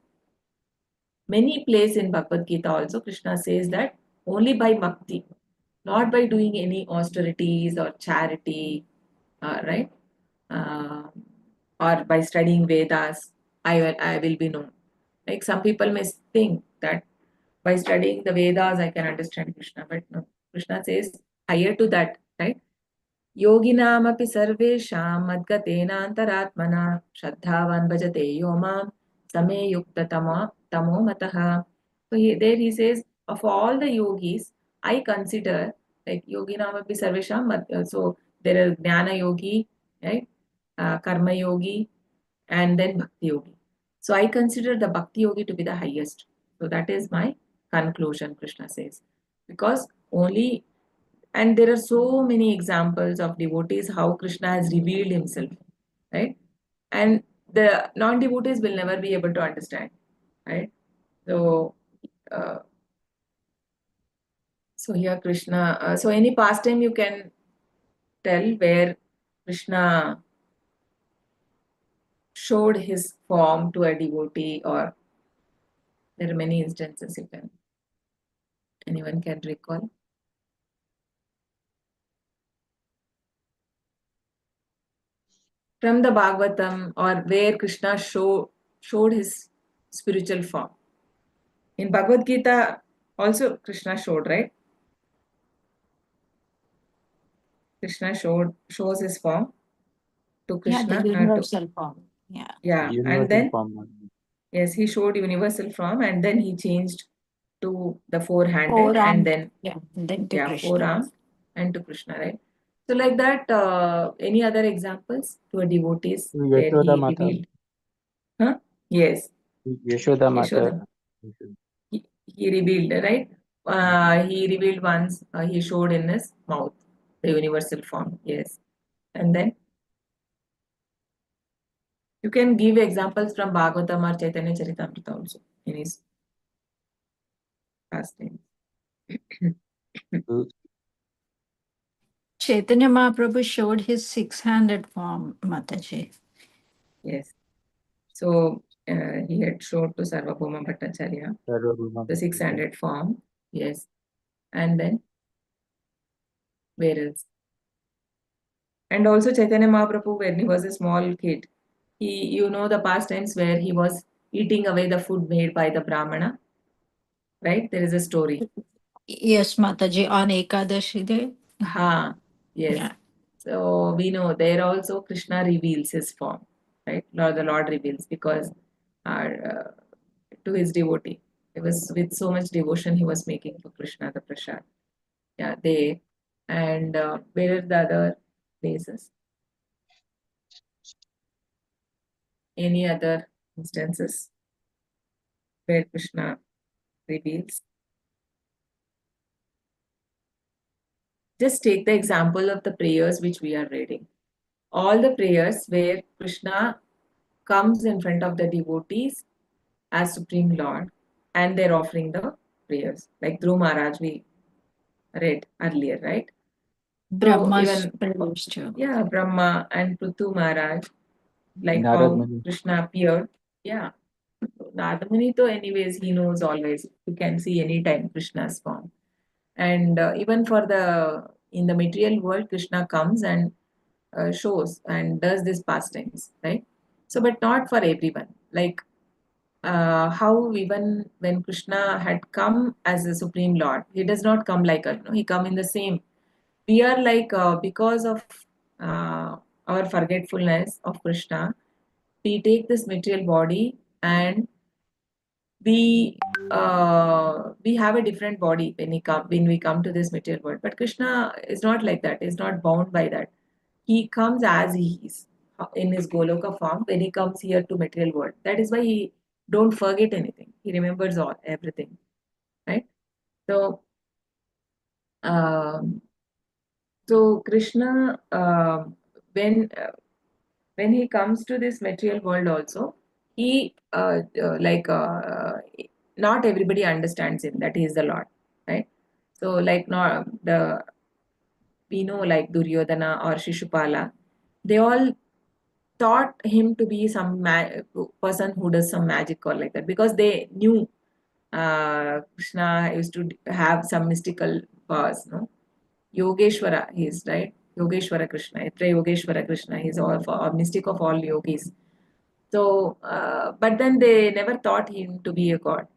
Many places in Bhagavad Gita also Krishna says that only by bhakti, not by doing any austerities or charity, right? Uh, or by studying Vedas, I will be known. Like some people may think that by studying the Vedas I can understand Krishna, but no. Krishna says higher to that, right? योगिनामपि सर्वेषां मद्गतेनान्तरात्मना श्रद्धावान् भजते यो मां समे युक्ततमो मतः. So there he says, of all the yogis, I consider like yoginamapi sarvesham. So there are jnana yogi, right? Karma yogi, and then bhakti yogi. So I consider the bhakti yogi to be the highest. So that is my conclusion, Krishna says, because only, and there are so many examples of devotees how Krishna has revealed himself, right? And the non-devotees will never be able to understand, right? So, uh, so here Krishna. So any pastime you can tell where Krishna showed his form to a devotee, or there are many instances you can. Anyone can recall? From the Bhagavatam, or where Krishna showed his spiritual form. In Bhagavad Gita, also Krishna showed, right? Krishna shows his form to Yeah, the Krishna. universal form. Yeah. Yeah, and Universal then form. yes, he showed universal form, and then he changed to the four-handed, and Forearm. then Yeah. Then to Krishna. forearm, and to Krishna, right? So like that, any other examples to a devotees where Yashoda he Mata. revealed? Huh? Yes, Yashoda Yashoda. Mata. He revealed, right? He revealed once. He showed in his mouth the universal form. Yes, and then you can give examples from Bhagavatam or Chaitanya Charitamrita also in his pastimes. Chaitanya Mahaprabhu showed his 6-handed form, Mataji. Yes. So he had showed to Sarvabhauma Bhattacharya the 600 form. Yes. And then where else? And also Chaitanya Mahaprabhu, when he was a small kid, the pastimes where he was eating away the food made by the Brahmana, right? There is a story. Yes, Mataji, on Ekadashi day. Ha, yes. Yeah. So we know there also Krishna reveals his form, right? The Lord reveals, because to his devotee, it was with so much devotion he was making for Krishna the prasad. Yeah, they. And where are the other places? Any other instances where Krishna reveals? Just take the example of the prayers which we are reading. All the prayers where Krishna comes in front of the devotees as Supreme Lord and they're offering the prayers. Like Dhruv Maharaj we read earlier, right? So Brahma's even prayers too. yeah, Brahma and Prithu Maharaj, like Narad how Muni. Krishna appeared. Yeah. Narada Muni, though, anyways, he knows always. You can see anytime Krishna's form. And even for in the material world, Krishna comes and shows and does these pastimes, right? So, but not for everyone. Like how even when Krishna had come as a Supreme Lord, he does not come like us. He come in the same. We are like because of uh, our forgetfulness of Krishna, we take this material body and we have a different body when we come to this material world. But Krishna is not like that. Is not bound by that. He comes as he is in his Goloka form when he comes here to material world. That is why he don't forget anything. He remembers everything, right? So, um, so Krishna, when when he comes to this material world also, he not everybody understands him that he is the Lord, right? So like no, the we know like Duryodhana or Shishupala, they all thought him to be some person who does some magic or like that because they knew Krishna used to have some mystical powers, no? Yogeshwara, he is right. Yogeshwara Krishna, Itra Yogeshwara Krishna, he is all for a mystic of all yogis. So, but then they never thought him to be a god,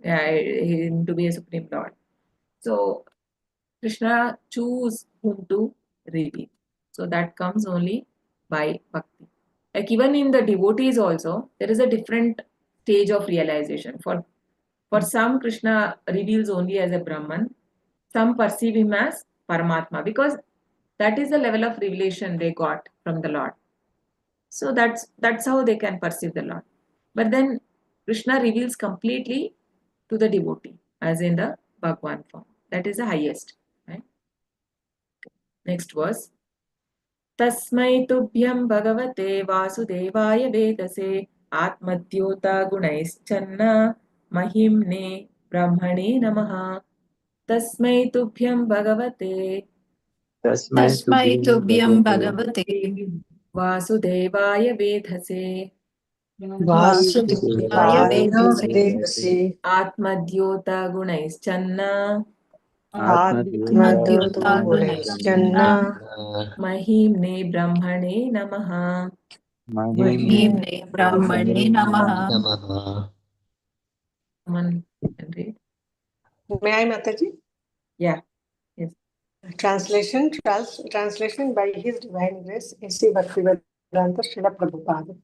yeah, him to be a supreme lord. So, Krishna choose whom to reveal. So that comes only by bhakti. Like even in the devotees also, there is a different stage of realization. For some, Krishna reveals only as a Brahman. Some perceive him as Paramatma because that is the level of revelation they got from the Lord. So that's how they can perceive the Lord. But then Krishna reveals completely to the devotee, as in the Bhagwan form. That is the highest. Right? Next verse. Tasmai tubhyam bhagavate vasudevaya vedase atmadhyota gunaischanna mahimne brahmane namaha. Tasmai tubhyam bhagavate Tasmai Tasmai tubhyam tubhyam bhagavate bhagavate vasudevaya vedase Vasudevaya vedase Vasudevaya atmadhyota gunaischanna Atmadyoto Madhyota Gunaischanna Gunaischanna mahimne brahmane namaha. Mahimne Mahimne Brahmane Namaha. Someone can read. May I, Mataji? Yeah. Yes. Translation by His Divine Grace, A.C. Bhaktivedanta Srila Prabhupada.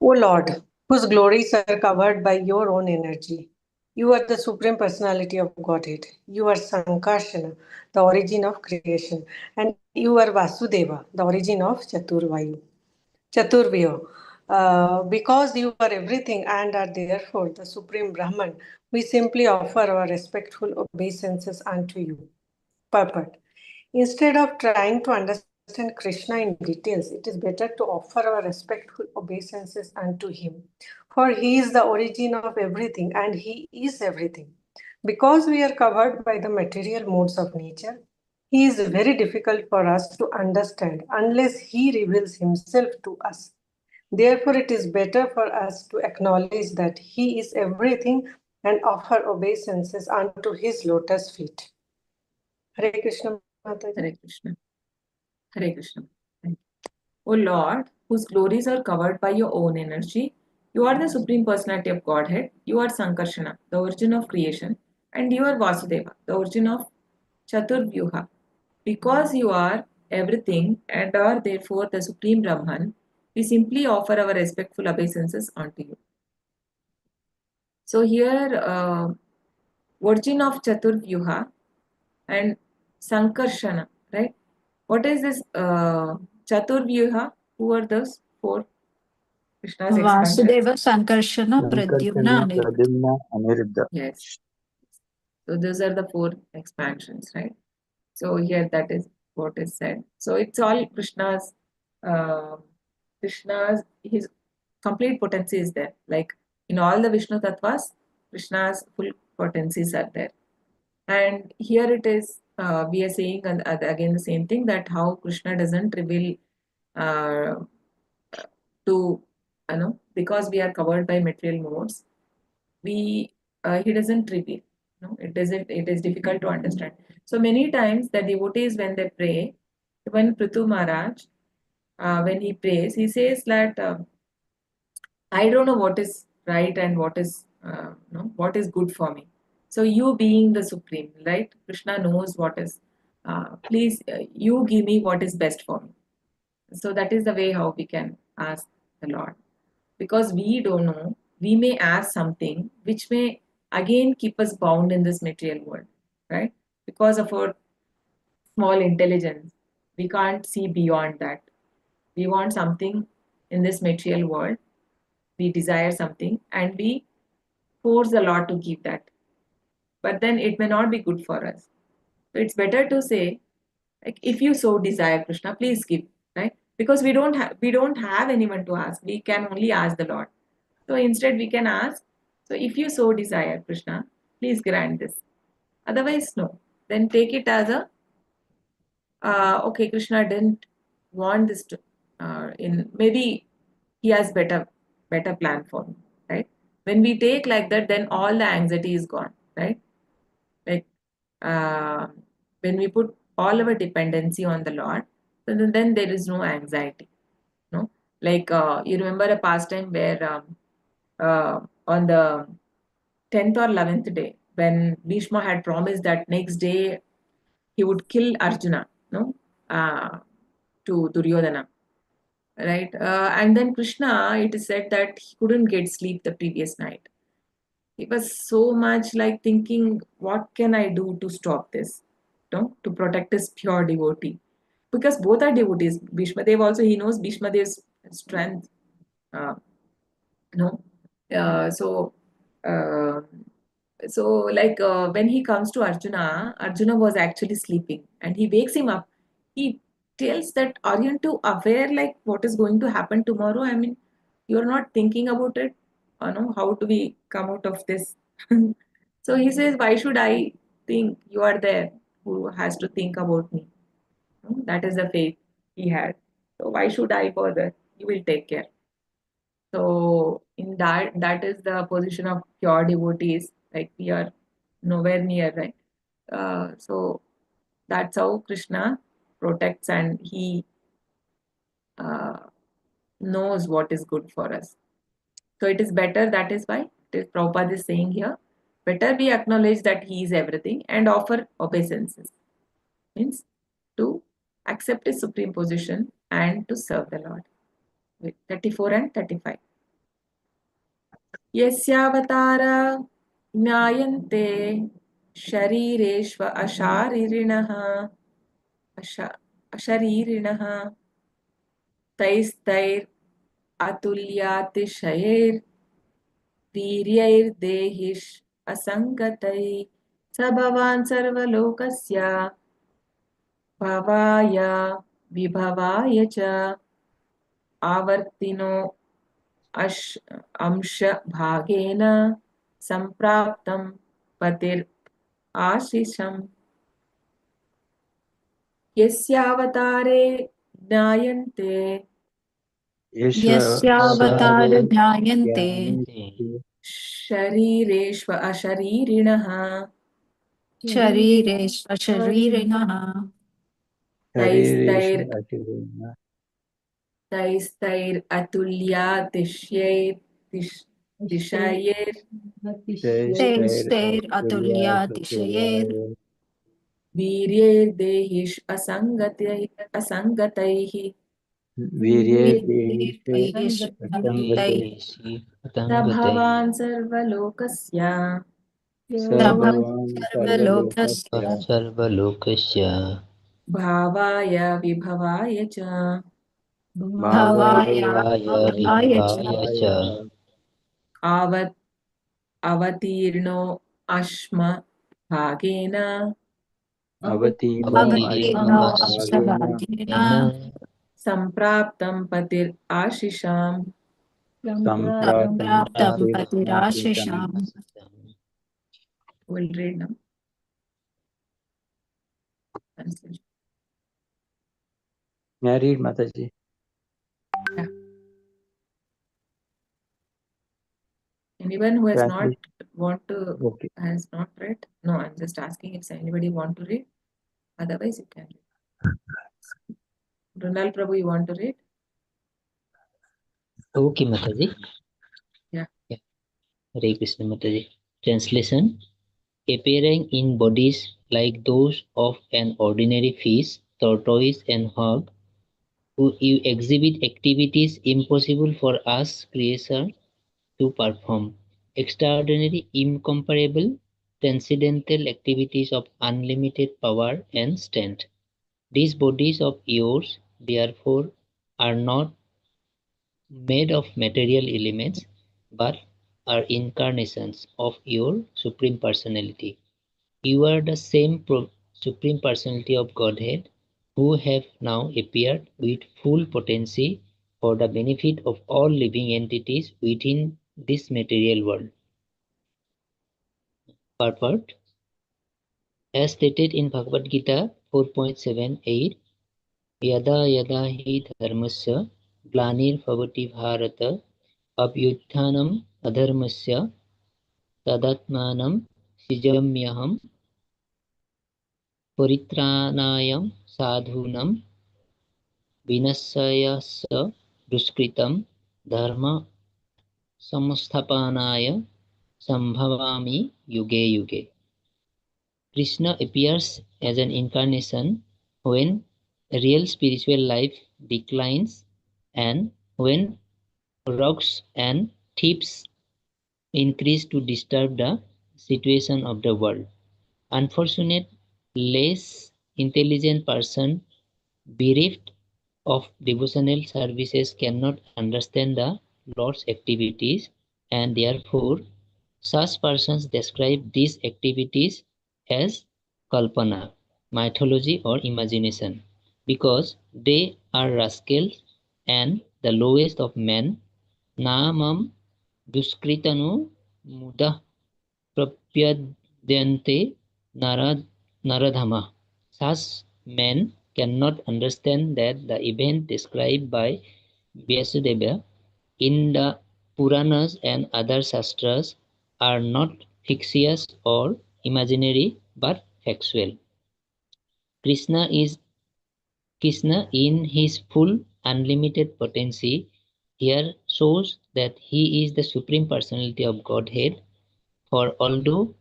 O Lord, whose glories are covered by your own energy, you are the Supreme Personality of Godhead. You are Sankarsana, the origin of creation, and you are Vasudeva, the origin of Chaturvyo. Because you are everything and are therefore the Supreme Brahman, we simply offer our respectful obeisances unto you. Purport. Instead of trying to understand Krishna in details, it is better to offer our respectful obeisances unto him. For he is the origin of everything and he is everything. Because we are covered by the material modes of nature, he is very difficult for us to understand unless he reveals himself to us. Therefore, it is better for us to acknowledge that he is everything and offer obeisances unto his lotus feet. Hare Krishna Mataji. Hare Krishna. Hare Krishna. Thank you. O Lord, whose glories are covered by your own energy, you are the Supreme Personality of Godhead. You are Sankarshana, the origin of creation, and you are Vasudeva, the origin of Chaturvyuha. Because you are everything and are therefore the Supreme Brahman, we simply offer our respectful obeisances unto you. So here, origin of Chaturvyuha, and Sankarshana, right? What is this Chaturvyuha? Who are those 4 Krishna's expansions? Vasudeva, Sankarshana, Pradyumna, Sankarshana, Aniruddha. Pradyumna, Aniruddha. Yes. So those are the 4 expansions, right? So here that is what is said. So it's all Krishna's, uh, his complete potency is there. Like in all the Vishnu Tattvas, Krishna's full potencies are there. And here it is, we are saying again the same thing, that how Krishna doesn't reveal uh, to, because we are covered by material modes, he doesn't reveal. It is difficult to understand. So many times the devotees, when they pray, when Prithu Maharaj, when he prays, he says that I don't know what is right and what is what is good for me. So you being the supreme, right? Krishna knows what is. Please, you give me what is best for me. So that is the way how we can ask the Lord, because we don't know. We may ask something which may again keep us bound in this material world, right? Because of our small intelligence, we can't see beyond that. We want something in this material world, we desire something, and we force the Lord to give that. But then it may not be good for us. So it's better to say, like, if you so desire Krishna, please give, right? Because we don't have anyone to ask. We can only ask the Lord. So instead we can ask, so if you so desire Krishna, please grant this. Otherwise, no. Then take it as a okay, Krishna didn't want this to in maybe he has better plan for me, right? When we take like that, then all the anxiety is gone, right? Like uh, when we put all our dependency on the Lord, then there is no anxiety. No, like you remember a pastime where on the 10th or 11th day, when Bhishma had promised that next day he would kill Arjuna, no, to Duryodhana, right? And then Krishna, it is said that he couldn't get sleep the previous night. He was so much like thinking, what can I do to stop this? No, to protect his pure devotee. Because both are devotees. Bhishma Dev also, he knows Bhishma Dev's strength. Uh, no, so uh, when he comes to Arjuna, Arjuna was actually sleeping, and he wakes him up. He tells that, aren't you aware like what is going to happen tomorrow? I mean, you're not thinking about it. No, how do we come out of this? So he says, why should I think? You are there who has to think about me. No, that is the faith he had. So why should I bother? You will take care. So in that is the position of pure devotees. Like we are nowhere near, right? So that's how Krishna protects, and he uh, knows what is good for us. So it is better. That is why Prabhupada is saying here, better we acknowledge that he is everything and offer obeisances. Means to accept his supreme position and to serve the Lord. 34 and 35. यस्यावतार ज्ञायन्ते शरीरेष्व अशारीरिणः अशरीरिणः तैस्तैर् अतुल्यातिशयैर्वीर्यैर्देहिष् असङ्गतैः स भवान् सर्वलोकस्य भवाय विभवाय च आवर्तिनो अंशभागेन सम्प्राप्तं पतिर् आशिषम् यस्यावतारे ज्ञायन्ते Yasyavatara dhyayante शरीरेष्व अशरीरिणः sharireshva sharirinaha तैस्तैर् Ashirina. अतुल्यातिशयैर् teistair atulya tishayer वीर्यैर्देहिष् असङ्गतैः स भवान् सर्वलोकस्य Sabhavam Sarvalokasya सर्वलोकस्य भावाय विभवाय च Bhavaya भावाय Vibhavaya विभवाय च आवत् अवतीर्णो अश्म भागेन Avatirno अवतीर्णो Ashma Bhagena अश्वभागेन सम्प्राप्तं पतिर् आशिषाम् Sampraptam Patir Ashisham. We'll read now. Translation. May I read, Mataji? Yeah. Anyone who has not Okay. has not read? No, I'm just asking if anybody want to read. Otherwise, you can read. Runal Prabhu, you want to read? Okay, Mataji. Yeah. Hare Krishna, Mataji. Translation: appearing in bodies like those of an ordinary fish, tortoise, and hog, who you exhibit activities impossible for us creatures to perform. Extraordinary, incomparable, transcendental activities of unlimited power and strength. These bodies of yours, therefore, are not made of material elements, but are incarnations of your Supreme Personality. You are the same Supreme Personality of Godhead who have now appeared with full potency for the benefit of all living entities within this material world. Purport: as stated in Bhagavad Gita 4.78, Yada yada hi dharmasya glanirvavati bharata abhyutthanam adharmasya tadatmanam srijamyaham paritranayam sadhunam vinasayasya duskritam dharma samasthapanaya sambhavami yuge yuge. Krishna appears as an incarnation when real spiritual life declines and when rocks and thieves increase to disturb the situation of the world. Unfortunate, less intelligent person bereft of devotional services cannot understand the Lord's activities, and therefore such persons describe these activities as kalpana, mythology or imagination, because they are rascals and the lowest of men. Namam duskritanu mudah prapyadyante naradhama. Such men cannot understand that the event described by Vyasadeva in the Puranas and other Shastras are not fictitious or imaginary but factual. Krishna in his full unlimited potency here shows that he is the Supreme Personality of Godhead, for although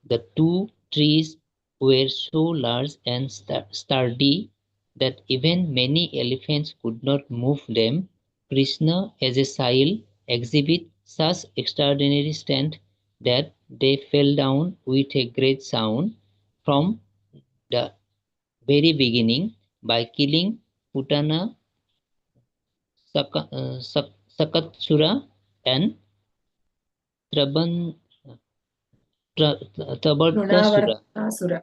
the two trees were so large and sturdy that even many elephants could not move them, Krishna as a child exhibit such extraordinary strength that they fell down with a great sound from the very beginning by killing Putana, Sakatsura, and Traban, Trabartasura. Trunavarakasura.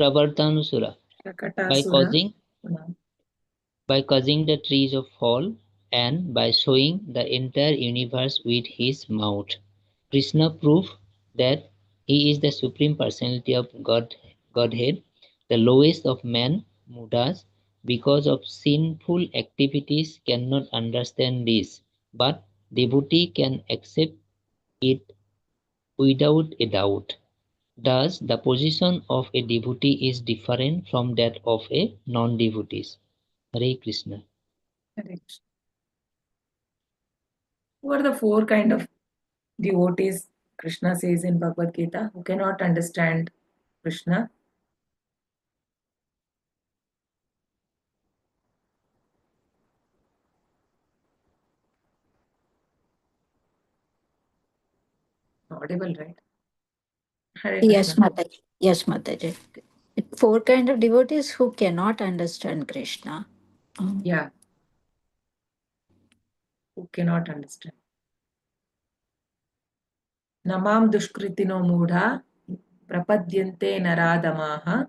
Pravartanusura by Prakatasura. causing the trees of fall and by showing the entire universe with his mouth. Krishna proved that he is the Supreme Personality of Godhead, the lowest of man, Mudas, because of sinful activities cannot understand this, but devotee can accept it without a doubt. Thus, the position of a devotee is different from that of a non-devotee. Hare Krishna. Correct. Who are the four kind of devotees Krishna says in Bhagavad Gita who cannot understand Krishna? Audible, right? Hare Yes, Krishna. Mataji. Yes, Mataji. 4 kind of devotees who cannot understand Krishna. Yeah. Who cannot understand. Namam dushkritino mudha prapadyante naradamaha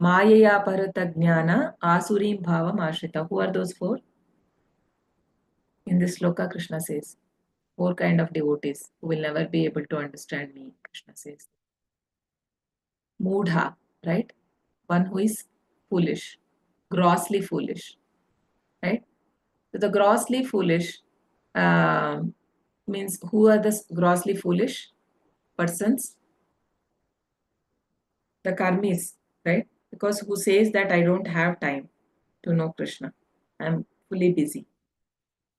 mayaya paratajnana asurim bhavam ashrita. Who are those 4? In this sloka, Krishna says, 4 kind of devotees who will never be able to understand me, Krishna says. Mudha, right? One who is foolish, grossly foolish, right? So the grossly foolish means who are the grossly foolish persons? The karmis, right? Because who says that I don't have time to know Krishna, I'm fully busy.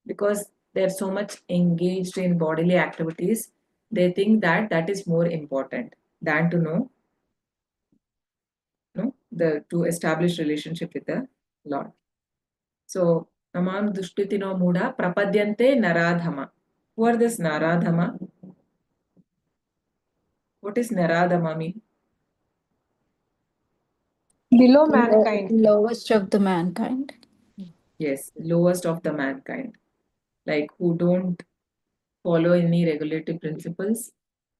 Because they're so much engaged in bodily activities, they think that that is more important than to know, to establish relationship with the Lord. So, Namam Dushkritino Muda Prapadyante Naradhama. Who are this Naradhama? What is Naradhama mean? Below mankind. Lowest of the mankind. Yes, lowest of the mankind. Like who don't follow any regulative principles,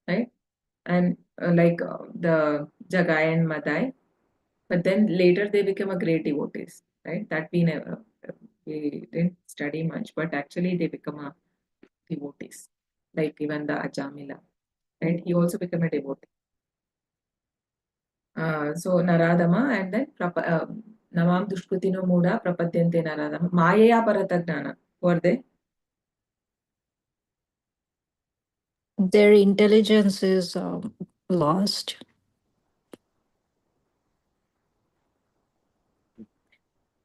right? And the Jagai and Madai, but then later they become a great devotees, right? That we didn't study much, but actually they become a devotees, like even the Ajamila, right? He also became a devotee. So Naradama and then Namam Dushkutino Muda Prapadyante Naradama. Mayaya Paratagnana. Who are they? Their intelligence is lost.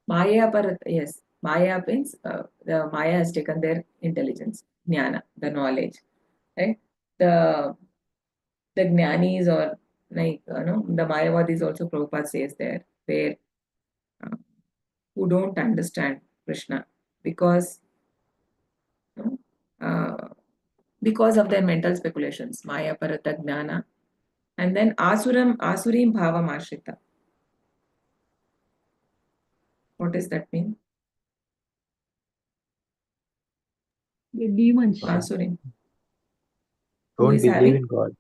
Maya yes. Maya means the Maya has taken their intelligence, jnana, the knowledge, right? The jnanis or the Mayavadis also Prabhupada says there, where who don't understand Krishna because because of their mental speculations, Maya Parata Jnana, and then Asurim Bhavam Ashrita. What does that mean? The demons. Asurim. Who Don't is believe having? in God.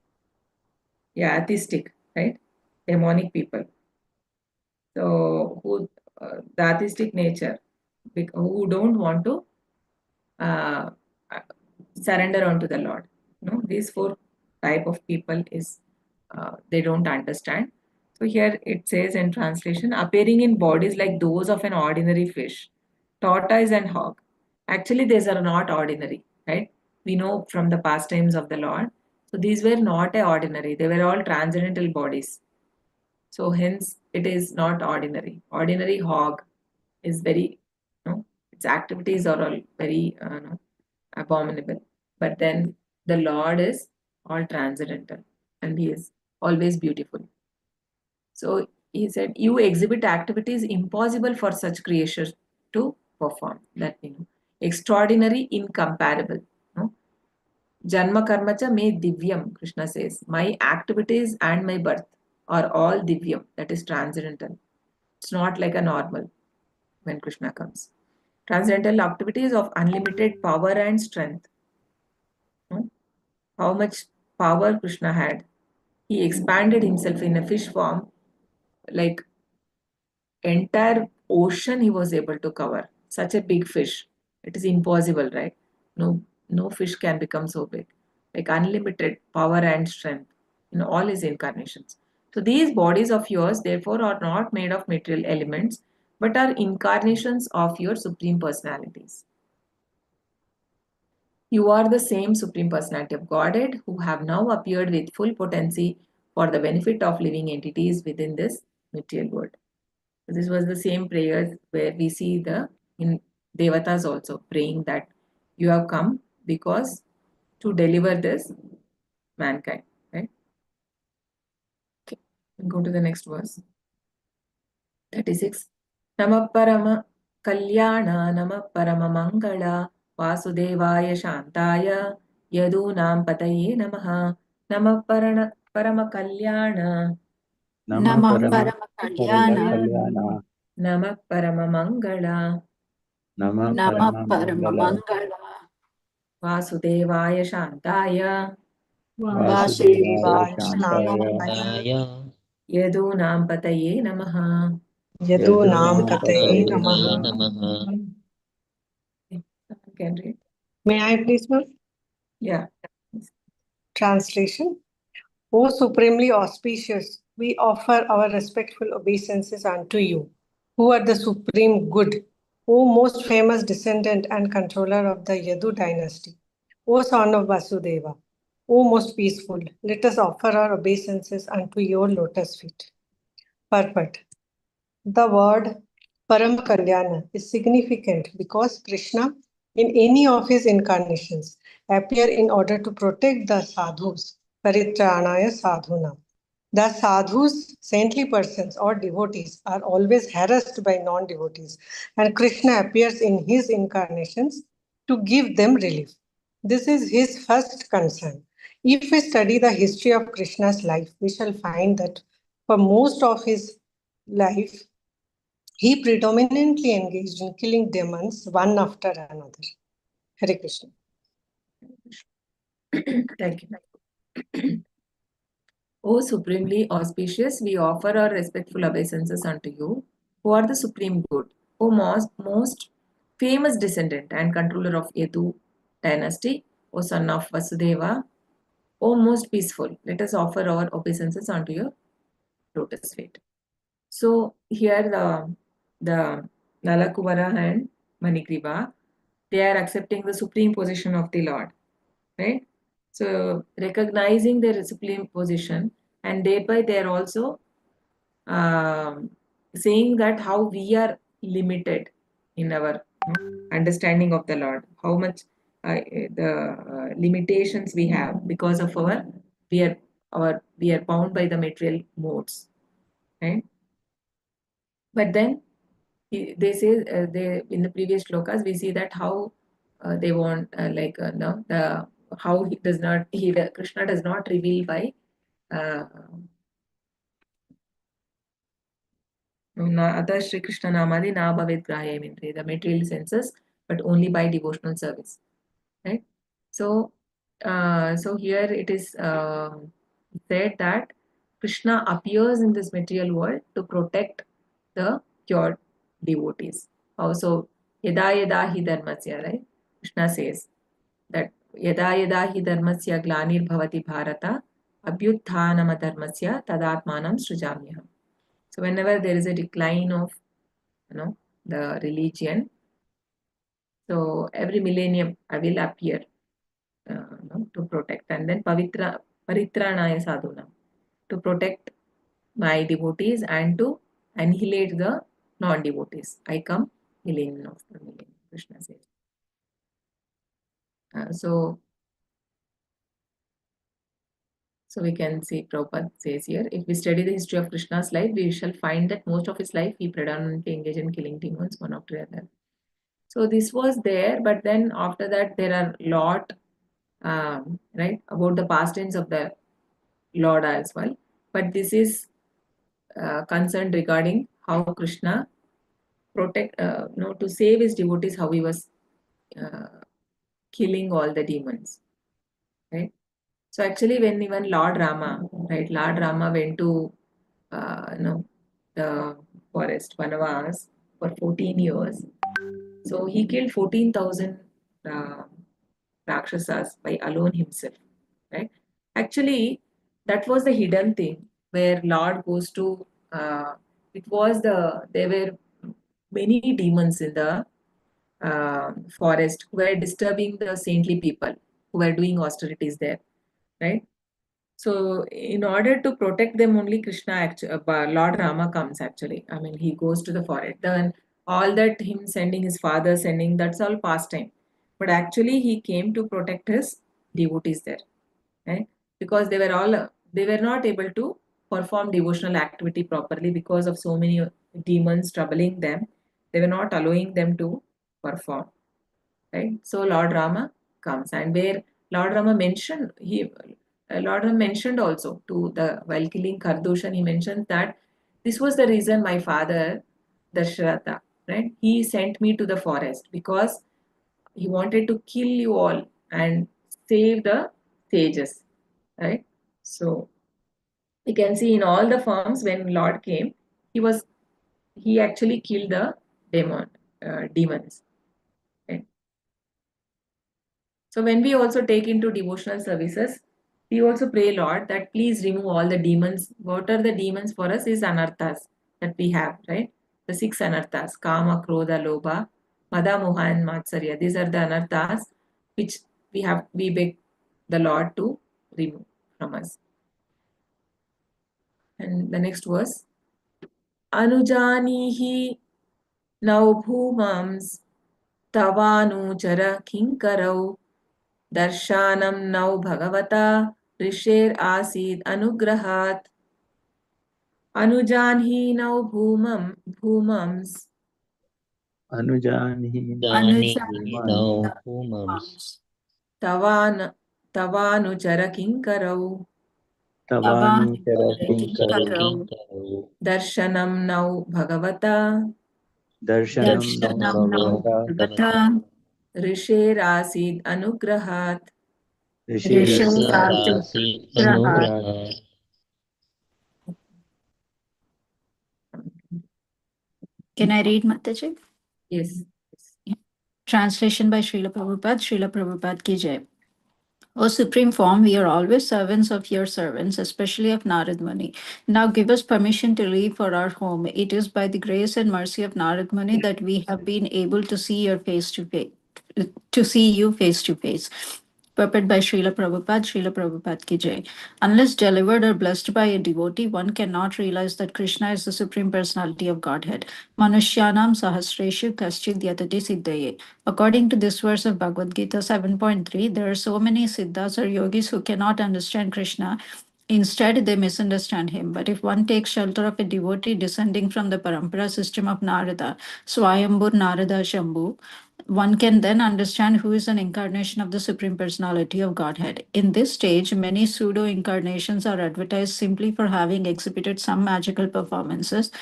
Yeah, atheistic, right? Demonic people. So, the atheistic nature, who don't want to uh, surrender onto the Lord. These 4 type of people is they don't understand. So here it says in translation, appearing in bodies like those of an ordinary fish, tortoise and hog. Actually, these are not ordinary, right? We know from the pastimes of the Lord. So these were not ordinary. They were all transcendental bodies. So hence it is not ordinary. Ordinary hog is very, its activities are all very abominable. But then the Lord is all transcendental and he is always beautiful. So he said, you exhibit activities impossible for such creatures to perform. That extraordinary, incomparable. Janma karma cha me divyam, Krishna says. My activities and my birth are all divyam, that is transcendental. It's not like a normal when Krishna comes. Transcendental activities of unlimited power and strength. How much power Krishna had. He expanded himself in a fish form, like entire ocean he was able to cover. Such a big fish. It is impossible, right? No fish can become so big. Like unlimited power and strength in all his incarnations. So these bodies of yours, therefore, are not made of material elements, but are incarnations of your supreme personalities. You are the same Supreme Personality of Godhead who have now appeared with full potency for the benefit of living entities within this material world. So this was the same prayer where we see in Devatas also praying that you have come because to deliver this mankind. Right? Okay. Go to the next verse. 36. Nama Parama Kalyana Nama Parama Mangala Vasudevaya Shantaya Yadunam Pataye Namaha Nama Parama Nama Parama Kalyana. Kalyana. Namah Paramamangala Nama Nama Parama Mangala. Paramamangala. Vasudevaya Shantaya Vasudevaya Vasudevaya Shantaya. Daya Yadunam Pataye Namaha. Yadunam Yadunam Pataye Pataye Pataye Namaha. Namaha. Namaha. Someone can read. May I please, ma'am? Yeah. Translation. O supremely auspicious, we offer our respectful obeisances unto you, who are the supreme good, O most famous descendant and controller of the Yadu dynasty, O son of Vasudeva, O most peaceful, let us offer our obeisances unto your lotus feet. Purport. The word Param Kalyana is significant because Krishna, in any of his incarnations, appear in order to protect the sadhus, Paritranaya Sadhuna. The sadhus, saintly persons or devotees, are always harassed by non-devotees, and Krishna appears in his incarnations to give them relief. This is his first concern. If we study the history of Krishna's life, we shall find that for most of his life, he predominantly engaged in killing demons one after another. Hare Krishna. Thank you. O supremely auspicious, we offer our respectful obeisances unto you, who are the supreme good. O most famous descendant and controller of Yadu dynasty, O son of Vasudeva, O most peaceful, let us offer our obeisances unto your lotus feet. So here the Nalakuvara and Manigriva, they are accepting the supreme position of the Lord, right? So recognizing their supreme position, and thereby they are also saying that how we are limited in our understanding of the Lord, how much the limitations we have because of we are bound by the material modes, right? But then they say they in the previous shlokas we see that how they want no the how he does not Krishna does not reveal by Atha Shri Krishna Namadi Na Bhavet Grahya, the material senses, but only by devotional service, right? So so here it is said that Krishna appears in this material world to protect the cured devotees. Also, yada yada hi dharmasya, right? Krishna says that yada yada hi dharmasya glanir bhavati bharata abhyutthanam dharmasya tadatmanam srijamyaham. So whenever there is a decline of the religion, so every millennium I will appear to protect, and then paritranaya sadhuna, to protect my devotees and to annihilate the non-devotees. I come millennium of the millennium, Krishna says. So we can see Prabhupada says here, if we study the history of Krishna's life, we shall find that most of his life he predominantly engaged in killing demons one after another. So this was there, but then after that there are lot right about the pastimes of the Lord as well. But this is concerned regarding how Krishna to save his devotees, how he was killing all the demons, right? So actually, when even Lord Rama went to the forest Vanavas for 14 years. So he killed 14,000 Rakshasas by alone himself, right? Actually, that was the hidden thing where Lord goes to. There were many demons in the forest who were disturbing the saintly people who were doing austerities there, right? So, in order to protect them, only Lord Rama comes actually. I mean, he goes to the forest. Then all that him sending his father sending, that's all pastime. But actually, he came to protect his devotees there, right? Because they were not able to perform devotional activity properly because of so many demons troubling them. They were not allowing them to perform, right? So Lord Rama comes, and where Lord Rama mentioned Lord mentioned also to the while killing Kardushan, he mentioned that this was the reason my father, Dasharatha, right? He sent me to the forest because he wanted to kill you all and save the sages, right? So you can see in all the forms when Lord came, he actually killed the demons. Right? So when we also take into devotional services, we also pray Lord that please remove all the demons. What are the demons for us is anarthas that we have, right? The 6 anarthas, Kama, Krodha, Lobha, Mada, Moha and Matsarya. These are the anarthas which we beg the Lord to remove from us. And the next verse. Anujanihi nau bhumams tavanuchara kinkarau darshanam nau bhagavata risher asid anugrahat anujanhi nau bhumams Anujanhi Dani Bhuman now humams. tavanuchara kinkarau Tavanu Charakin Karau Charaking Karau. darshanam nau bhagavata Darshanam Nau Bhagavata risher asid anugrahat. Rishi Rishirasi Rasi Anugraha. Can I read, Mataji? Yes. Translation by Srila Prabhupada. Srila Prabhupada ki jai. O Supreme Form, we are always servants of your servants, especially of Narad Muni. Now give us permission to leave for our home. It is by the grace and mercy of Narad Muni that we have been able to see your face to face, to see you face to face. Purport by Srila Prabhupada ki jai. Unless delivered or blessed by a devotee, one cannot realize that Krishna is the Supreme Personality of Godhead. Manushyanam sahasreshu kaschid yatati siddhaye. According to this verse of Bhagavad Gita 7.3, there are so many siddhas or yogis who cannot understand Krishna. Instead, they misunderstand him. But if one takes shelter of a devotee descending from the parampara system of Narada, Swayambur Narada Shambhu, one can then understand who is an incarnation of the Supreme Personality of Godhead. In this stage, many pseudo incarnations are advertised simply for having exhibited some magical performances.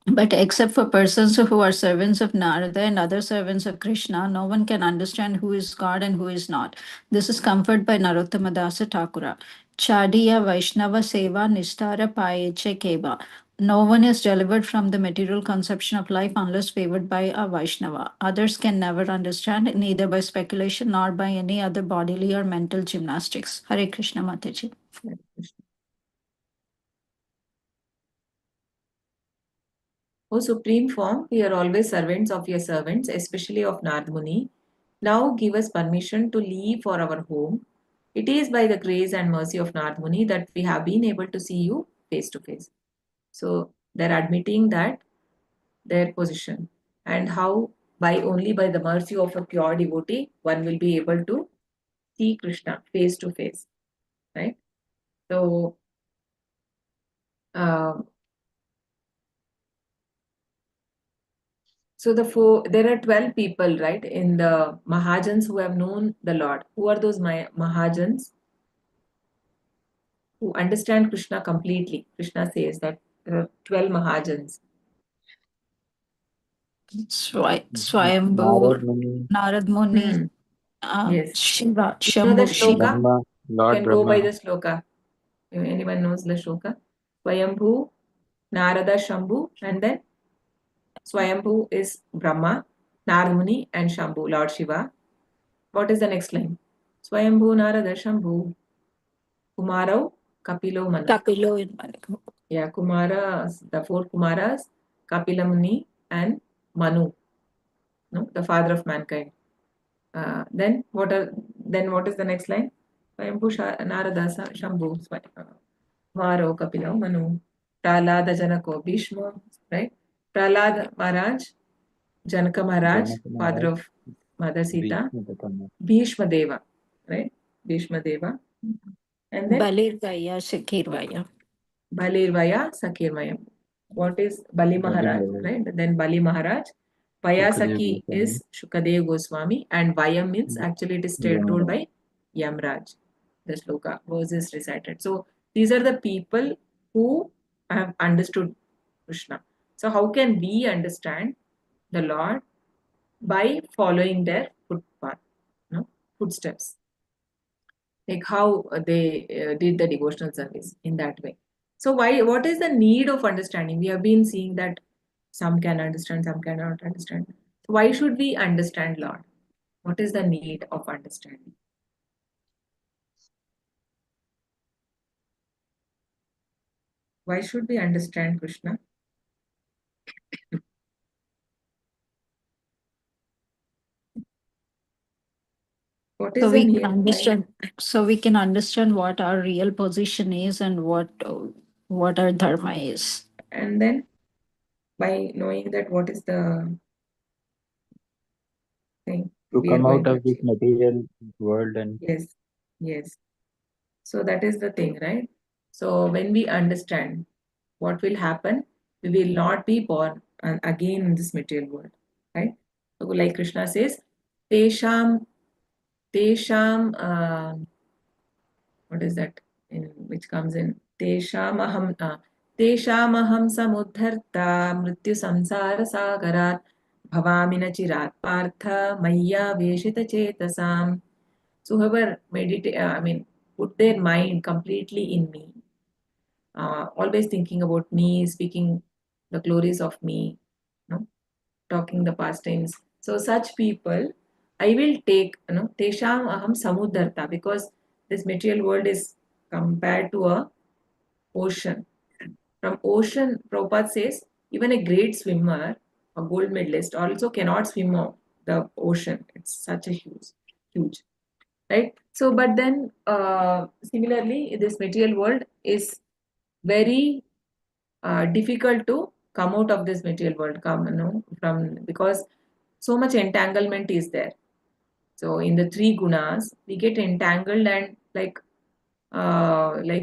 But except for persons who are servants of Narada and other servants of Krishna, no one can understand who is God and who is not. This is comfort by Narottama Dasa Thakura. Chadiya Vaishnava Seva Nishtara Payeche Keva. No one is delivered from the material conception of life unless favored by a Vaishnava. Others can never understand, neither by speculation nor by any other bodily or mental gymnastics. Hare Krishna Mataji. O Supreme Form, we are always servants of your servants, especially of Narad Muni. Now give us permission to leave for our home. It is by the grace and mercy of Narad Muni that we have been able to see you face to face. So they're admitting that their position and how only by the mercy of a pure devotee one will be able to see Krishna face to face, right? So there are 12 people, right, in the Mahajans who have known the Lord. Who are those Mahajans? Who understand Krishna completely. Krishna says that there are 12 Mahajans. Swayambur, Narad Muni, Yes. Shiva, You know the Shambhu, Shiva. shloka? Brahma, You Lord can go by Brahma. the shloka. Anyone knows the shloka? Swayambhu, Narada, Shambhu, and then Swayambhu is Brahma, Narad Muni, and Shambhu, Lord Shiva. What is the next line? Swayambhu, Narada, Shambhu, Kumarau, Kapilo, Manu. Kapilo in Manu. Yeah, Kumaras, the 4 Kumaras, Kapila Muni, and Manu, no, the father of mankind. Then what is the next line? Swayambhu, Narada, Shambhu, Maro, Kapila, Manu, Prahlada, Janako, Bhishma, right? Prahlad Maharaj, Janaka Maharaj, Janaka father Maharaj, of Mother Sita, Bhishma, Bhishma Deva, right? Bhishma Deva. And then Balirvaya, Shakirvaya. Balirvaya, Sakirvaya. What is Bali Maharaj, right? Then Bali Maharaj. Vayasaki is Shukadev Goswami, and Vayam means actually it is told by Yamraj. the shloka verse is recited. So these are the people who have understood Krishna. So how can we understand the Lord? By following their footpath, footsteps, like how they did the devotional service in that way. So what is the need of understanding? We have been seeing that some can understand, some cannot understand. So why should we understand Lord? What is the need of understanding? Why should we understand Krishna? What is So the we can need? understand. So we can understand what our real position is and what our dharma is. And then by knowing that, what is the thing To we are come going out to of this achieve? material world and Yes, yes. So that is the thing, right? So when we understand what will happen, we will not be born again in this material world, right? So like Krishna says, Tesham, Tesham, what is that? In which comes in Teshamaham, Teshamaham samudharta mrityu samsara sagarat bhavami na chirat partha maya veshita chetasam. So whoever meditate, put their mind completely in me, always thinking about me, speaking the glories of me, no, talking the past tense. So such people, I will take, tesham aham samudharta, because this material world is compared to a ocean. From ocean, Prabhupada says, even a great swimmer, a gold medalist, also cannot swim the ocean. It's such a huge, right? So, but then similarly, this material world is very difficult to come out of this material world, from, because so much entanglement is there. So in the three gunas, we get entangled, and like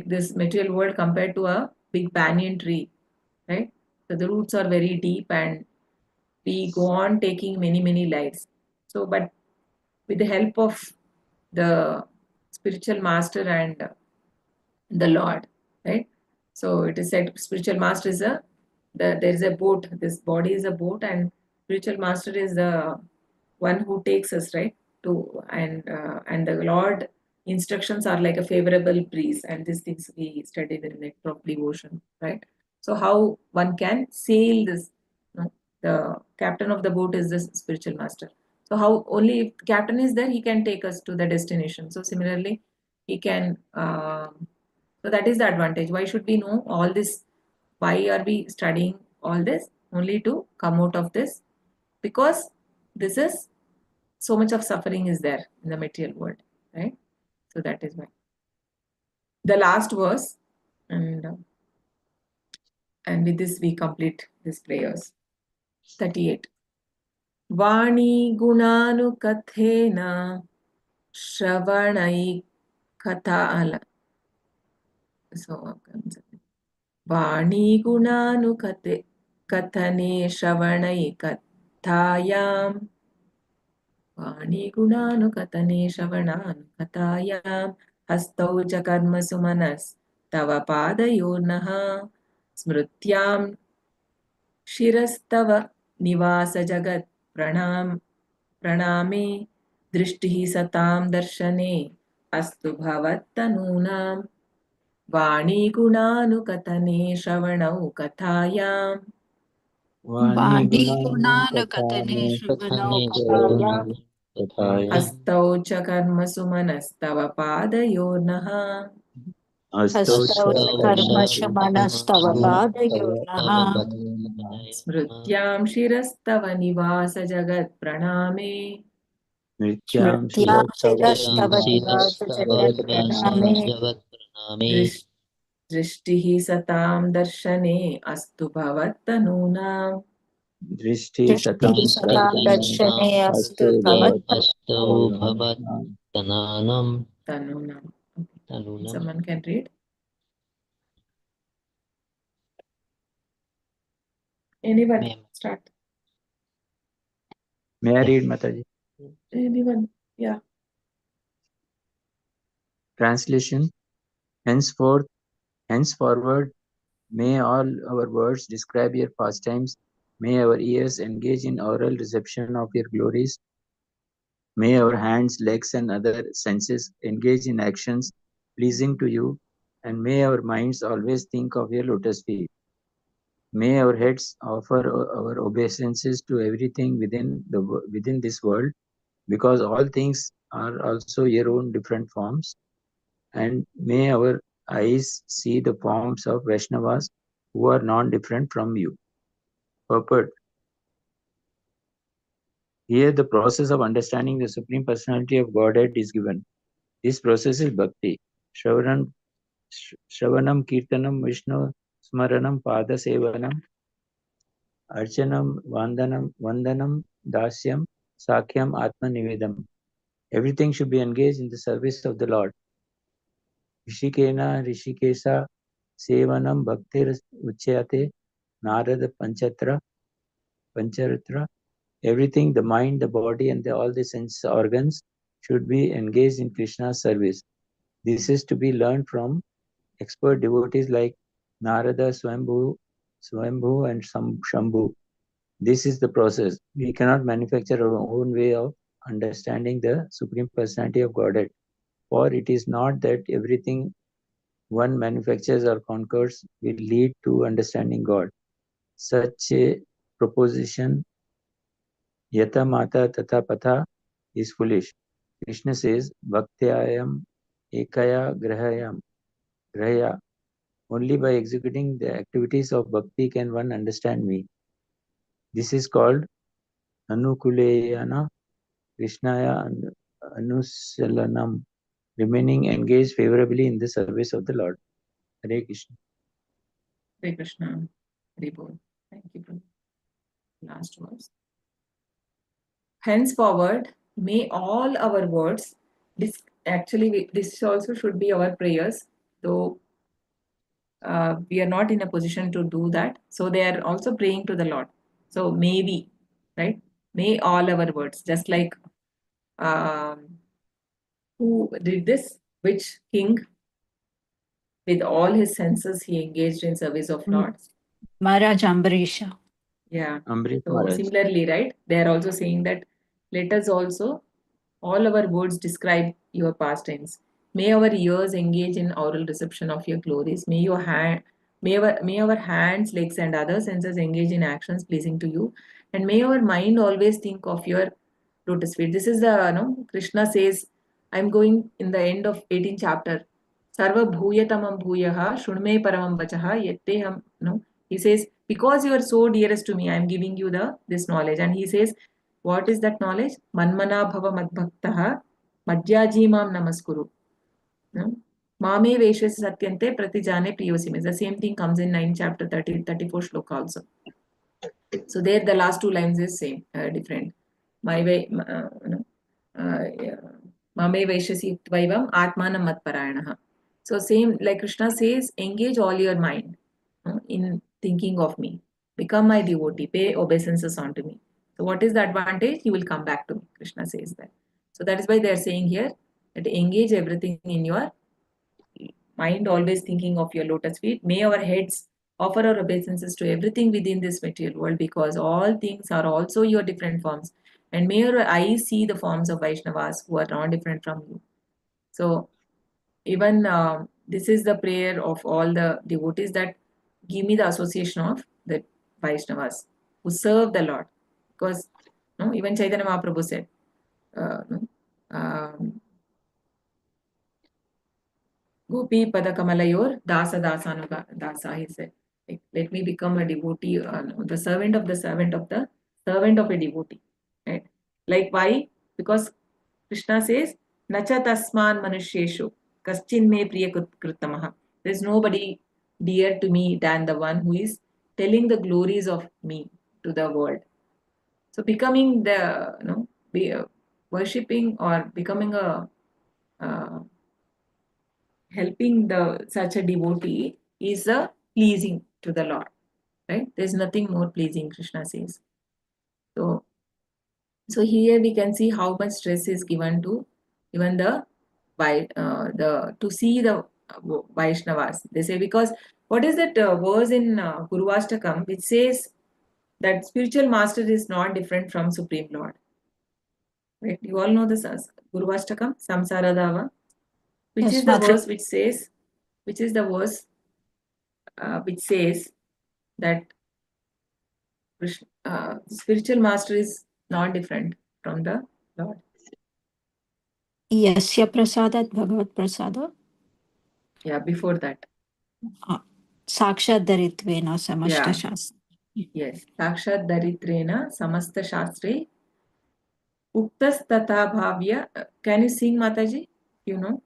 this material world compared to a big banyan tree, right? So the roots are very deep, and we go on taking many lives. So, but with the help of the spiritual master and the Lord, right? So it is said spiritual master is there is a boat. This body is a boat, and spiritual master is the one who takes us, right, to, and the Lord instructions are like a favorable breeze, and these things we studied in the of devotion, right? So how one can sail this, the captain of the boat is the spiritual master. So how only if captain is there, he can take us to the destination. So similarly, he can. So that is the advantage. Why should we know all this? Why are we studying all this? Only to come out of this, because this is so much of suffering is there in the material world, right? So that is why. The last verse, and with this we complete these prayers. 38. Vani gunanukathena shravanai katha. So Vani gunanukate kathane shravanai kathayam. Vani gunanukatane shravananukatayam. Hastau cha karmasu manas tava padayornaha smrityam shirastava nivasa jagat praname drishtihi satam darshane astu bhavattanunam. Vani gunanukatane shravanau kathayam. Vani Vani Gunam gunana katane Katane shravano कथने kataya. श्रवणं तथाया Hastau cha karmasu manastava padayornaha Astau Hastau हस्तौ karma च shamanastava Chakma तव padayornaha. पदाय smrityam shirastava nivasa jagat praname. Nityam Smrityam Shirastava shirastava Nivas nivasa शिरस्तव jagat निवास Pranam praname. जगत् प्रणामे Drish- Drishtihi satam darshane astu bhavattanunam. Drishti Drishti Satam satam दृष्टिः Darshanam सतां darshane astu Astu दर्शने Bhavat bhavat. अस्तौ भवत्तनानं Tanunam. Okay. तनूनं Someone can read. Anyone may start. May I read Mataji? Anyone? Yeah. Translation: henceforward, may all our words describe your pastimes, may our ears engage in oral reception of your glories, may our hands, legs, and other senses engage in actions pleasing to you, and may our minds always think of your lotus feet. May our heads offer our obeisances to everything within this world, because all things are also your own different forms. And may our eyes see the forms of Vaishnavas who are non-different from you. Purport: here the process of understanding the Supreme Personality of Godhead is given. This process is bhakti. Shravanam Kirtanam Vishnu Smaranam Pada Sevanam Archanam Vandanam Dasyam Sakyam Atma Nivedam. Everything should be engaged in the service of the Lord. Rishikena Rishikesa Sevanam Bhaktir Uchyate Narada Pancharatra. Everything, the mind, the body, and all the sense organs should be engaged in Krishna's service. This is to be learned from expert devotees like Narada, Swambhu, and Shambhu. This is the process. We cannot manufacture our own way of understanding the Supreme Personality of Godhead. For it is not that everything one manufactures or conquers will lead to understanding God. Such a proposition, yata mata tata patha, is foolish. Krishna says, Bhaktyayam ekaya grahaya. Only by executing the activities of bhakti can one understand me. This is called anukuleyana Krishnaya anusalanam, remaining engaged favorably in the service of the Lord. Hare Krishna. Hare Krishna. Hare Bol. Thank you, Prabhu. Last verse. Henceforward, may all our words, this also should be our prayers, though we are not in a position to do that. So they are also praying to the Lord. So maybe, right? May all our words, just like who did this? Which king? With all his senses, he engaged in service of Lord. Maharaj Ambarisha. Yeah. Amrit So Maharaj. similarly, right? They are also saying that let us also, all our words describe your pastimes. May our ears engage in oral reception of your glories. May your may our hands, legs, and other senses engage in actions pleasing to you. And may our mind always think of your lotus feet. This is the Krishna says, I'm going in the end of 18th chapter. Sarva bhuyatamam bhuyaha shunme paramam vachaha yetteham. He says, because you are so dearest to me, I am giving you this knowledge. And he says, what is that knowledge? Manmana bhava madbhaktaha madhyajimam namaskuru. Mame veshes satyante pratijane priyosim. The same thing comes in 9 chapter 34 shloka also. So there the last two lines is same, different. My way, Mame veshasi tvaivam atmanam matparayanaha. So same, like Krishna says, engage all your mind in thinking of me. Become my devotee. Pay obeisances unto me. So what is the advantage? You will come back to me. Krishna says that. So that is why they are saying here that engage everything in your mind, always thinking of your lotus feet. May our heads offer our obeisances to everything within this material world, because all things are also your different forms. And may our eyes see the forms of Vaishnavas who are not different from you. So even this is the prayer of all the devotees, that give me the association of the Vaishnavas who serve the Lord. Because even Chaitanya Mahaprabhu said, Gopi Padakamalayur Dasa Dasanuga Dasa, he said. Like, let me become a devotee, the servant of the servant of the servant of a devotee. Right? Like why? Because Krishna says, Nacha tasman manusheshu kaschin me priya krutamaha. There is nobody dear to me than the one who is telling the glories of me to the world. So becoming the, worshipping or becoming a helping such a devotee is pleasing to the Lord, right? There's nothing more pleasing, Krishna says. So here we can see how much stress is given to even the to see the Vaishnavas. They say, because what is that verse in Guruvashtakam which says that spiritual master is not different from Supreme Lord? Right? You all know this as Guruvashtakam, Samsara Dava. Which Yes, is the Mataji. verse which says, that spiritual master is not different from the Lord? Yasya prasadat bhagavat prasada. Yeah, before that. Sakshat daritvena samashta shastra. Yes. Sakshat daritrena samasta shastre uktas tatha bhavya. Can you sing, Mataji? You know?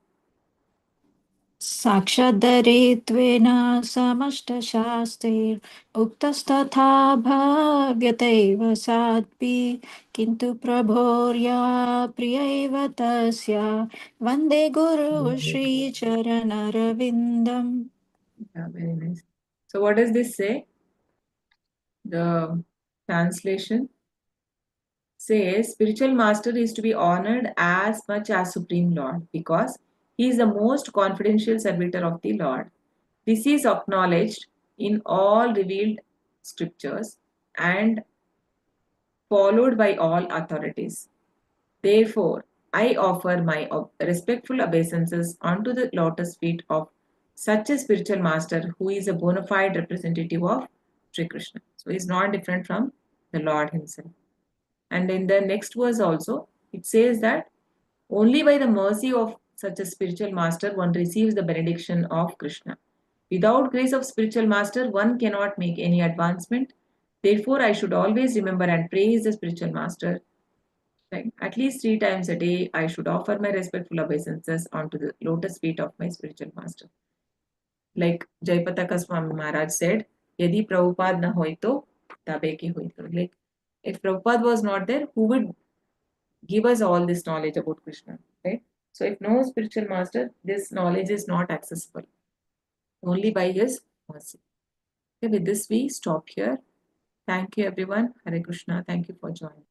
Sakshat daritvena samashta shastre uktasthatha bhavyataiva sadpi kintu prabhorya priyaiva tasya vande guru shri charanarvindam. Yeah, very nice. So what does this say? The translation says spiritual master is to be honored as much as Supreme Lord because he is the most confidential servitor of the Lord. This is acknowledged in all revealed scriptures and followed by all authorities. Therefore, I offer my respectful obeisances unto the lotus feet of such a spiritual master who is a bona fide representative of Sri Krishna. So he is not different from the Lord himself. And in the next verse also, it says that only by the mercy of such a spiritual master one receives the benediction of Krishna. Without grace of spiritual master, one cannot make any advancement. Therefore, I should always remember and praise the spiritual master. Like at least 3 times a day, I should offer my respectful obeisances onto the lotus feet of my spiritual master. Like Jayapataka Swami Maharaj said, Yadi Prabhupada na hoito, tabe ki hoito. Like if Prabhupada was not there, who would give us all this knowledge about Krishna? Right? So if no spiritual master, this knowledge is not accessible. Only by his mercy. Okay, with this, we stop here. Thank you, everyone. Hare Krishna. Thank you for joining.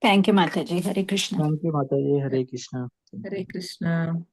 Thank you, Mataji. Hare Krishna. Thank you, Mataji. Hare Krishna. Hare Krishna.